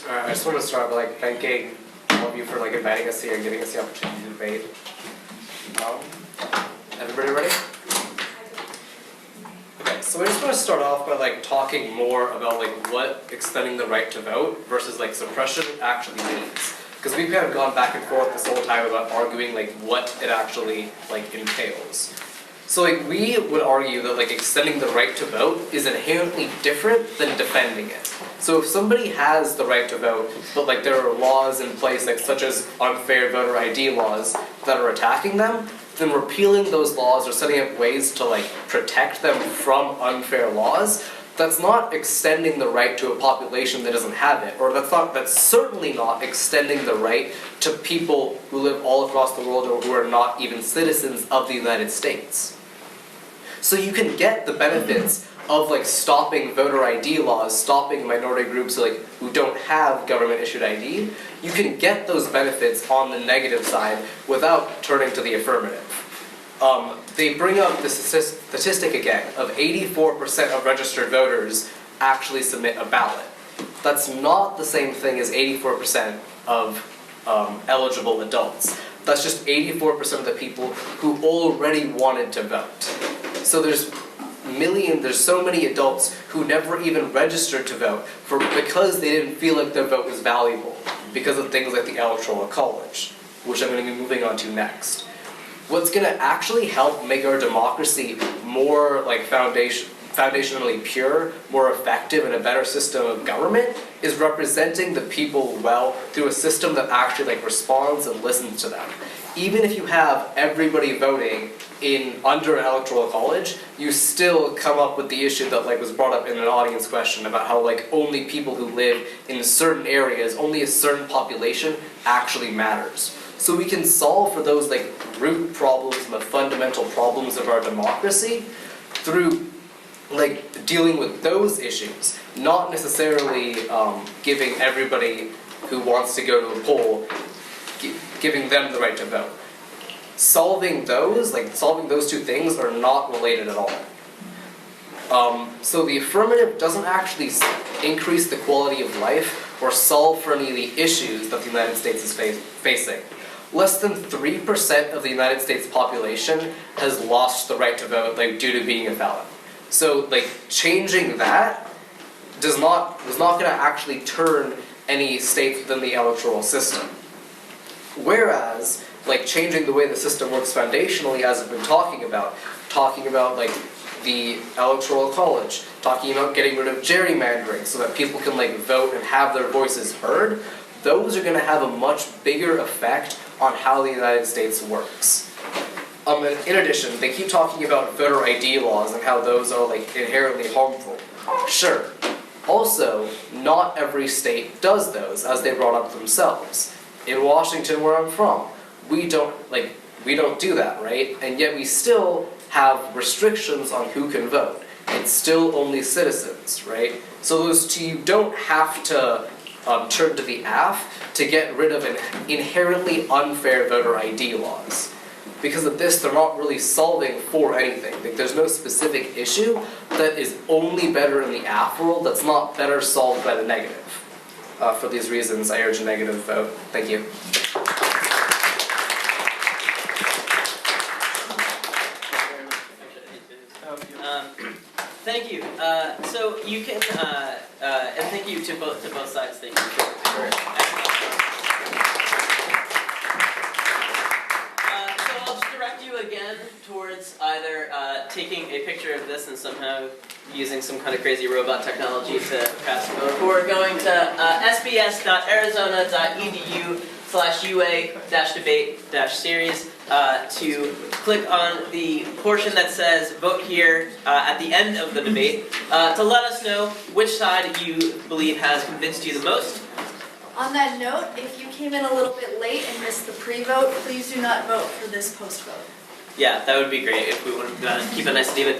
I just want to start by thanking all of you for inviting us here and giving us the opportunity to debate. Everybody ready? Okay, so I just want to start off by talking more about what extending the right to vote versus suppression actually means. Because we've kind of gone back and forth this whole time about arguing what it actually entails. So we would argue that extending the right to vote is inherently different than defending it. So if somebody has the right to vote, but there are laws in place such as unfair voter ID laws that are attacking them, then repealing those laws or setting up ways to protect them from unfair laws, that's not extending the right to a population that doesn't have it, or that's certainly not extending the right to people who live all across the world or who are not even citizens of the United States. So you can get the benefits of stopping voter ID laws, stopping minority groups who don't have government-issued ID. You can get those benefits on the negative side without turning to the affirmative. They bring up the statistic again of 84% of registered voters actually submit a ballot. That's not the same thing as 84% of eligible adults. That's just 84% of the people who already wanted to vote. So there's there's so many adults who never even registered to vote because they didn't feel like their vote was valuable because of things like the Electoral College, which I'm going to be moving on to next. What's going to actually help make our democracy more like foundationally pure, more effective, and a better system of government is representing the people well through a system that actually like responds and listens to them. Even if you have everybody voting under an electoral college, you still come up with the issue that like was brought up in an audience question about how like only people who live in certain areas, only a certain population actually matters. So we can solve for those like root problems and the fundamental problems of our democracy through like dealing with those issues, not necessarily giving everybody who wants to go to a poll, giving them the right to vote. Solving those two things are not related at all. So the affirmative doesn't actually increase the quality of life or solve for any of the issues that the United States is facing. Less than 3% of the United States population has lost the right to vote like due to being a felon. So like changing that is not going to actually turn any states within the electoral system. Whereas like changing the way the system works foundationally, as I've been talking about like the Electoral College, talking about getting rid of gerrymandering so that people can like vote and have their voices heard, those are going to have a much bigger effect on how the United States works. And in addition, they keep talking about voter ID laws and how those are like inherently harmful. Sure. Also, not every state does those, as they brought up themselves. In Washington, where I'm from, we don't do that, right? And yet we still have restrictions on who can vote. It's still only citizens, right? So those two, you don't have to turn to the AF to get rid of inherently unfair voter ID laws. Because of this, they're not really solving for anything. Like, there's no specific issue that is only better in the AF world that's not better solved by the negative. For these reasons, I urge a negative vote. Thank you. Thank you. So you can, and thank you to both sides. Thank you for so I'll just direct you again towards either taking a picture of this and somehow using some kind of crazy robot technology to cast a vote, or going to sbs.arizona.edu/ua-debate-series to click on the portion that says vote here at the end of the debate to let us know which side you believe has convinced you the most. On that note, if you came in a little bit late and missed the pre-vote, please do not vote for this post-vote. Yeah, that would be great if we want to keep it nice and even.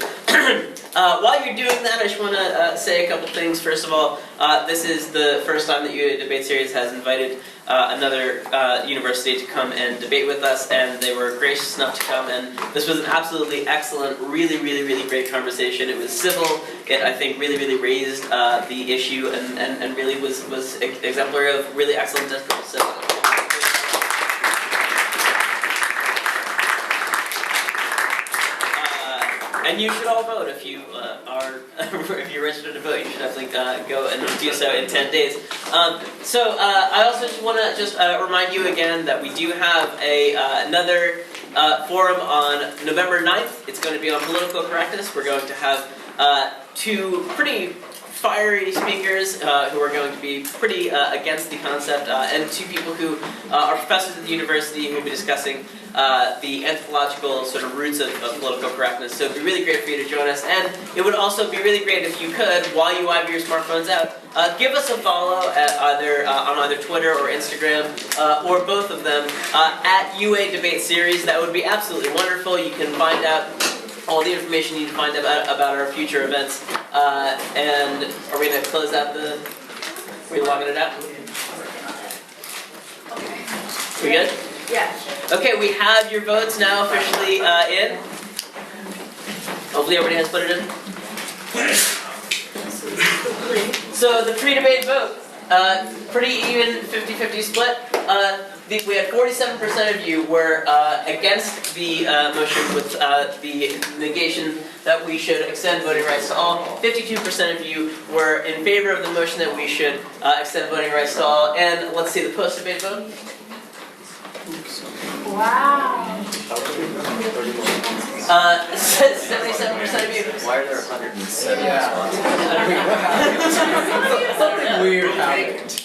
While you're doing that, I just want to say a couple things. First of all, this is the first time that UA Debate Series has invited another university to come and debate with us, and they were gracious enough to come, and this was an absolutely excellent, really, really, really great conversation. It was civil. It, I think, really, really raised the issue and really was exemplary of really excellent discourse. So, and you should all vote if you if you're registered to vote. You should definitely go and do so in 10 days. So I also just want to remind you again that we do have another forum on November 9th. It's going to be on political correctness. We're going to have two pretty fiery speakers who are going to be pretty against the concept, and two people who are professors at the university who will be discussing the anthropological sort of roots of political correctness. So it would be really great for you to join us, and it would also be really great if you could, while you have your smartphones out, give us a follow at on either Twitter or Instagram, or both of them, at UA Debate Series. That would be absolutely wonderful. You can find out all the information you need to find about our future events. And are we going to close out are we logging it out? Okay. We good? Yeah. Okay, we have your votes now officially in. Hopefully everybody has put it in. So the pre-debate vote, pretty even 50-50 split. we had 47% of you were against the motion with the negation that we should extend voting rights to all. 52% of you were in favor of the motion that we should extend voting rights to all. And let's see the post-debate vote. Wow. 77% of you. Why are there 107 responses? Something weird happened.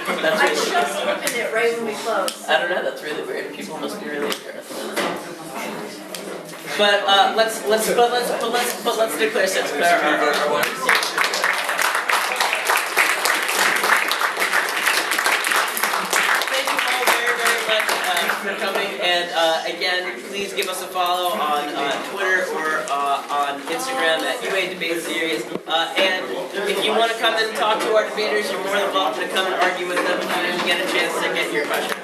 That's I really, just opened it right when we closed. I don't know. That's really weird. People must be really embarrassed. But let's declare since our winners. Thank you all very, very much for coming. And again, please give us a follow on Twitter or on Instagram at UA Debate Series. And if you want to come and talk to our debaters, you're more than welcome to come and argue with them if you get a chance to get your question.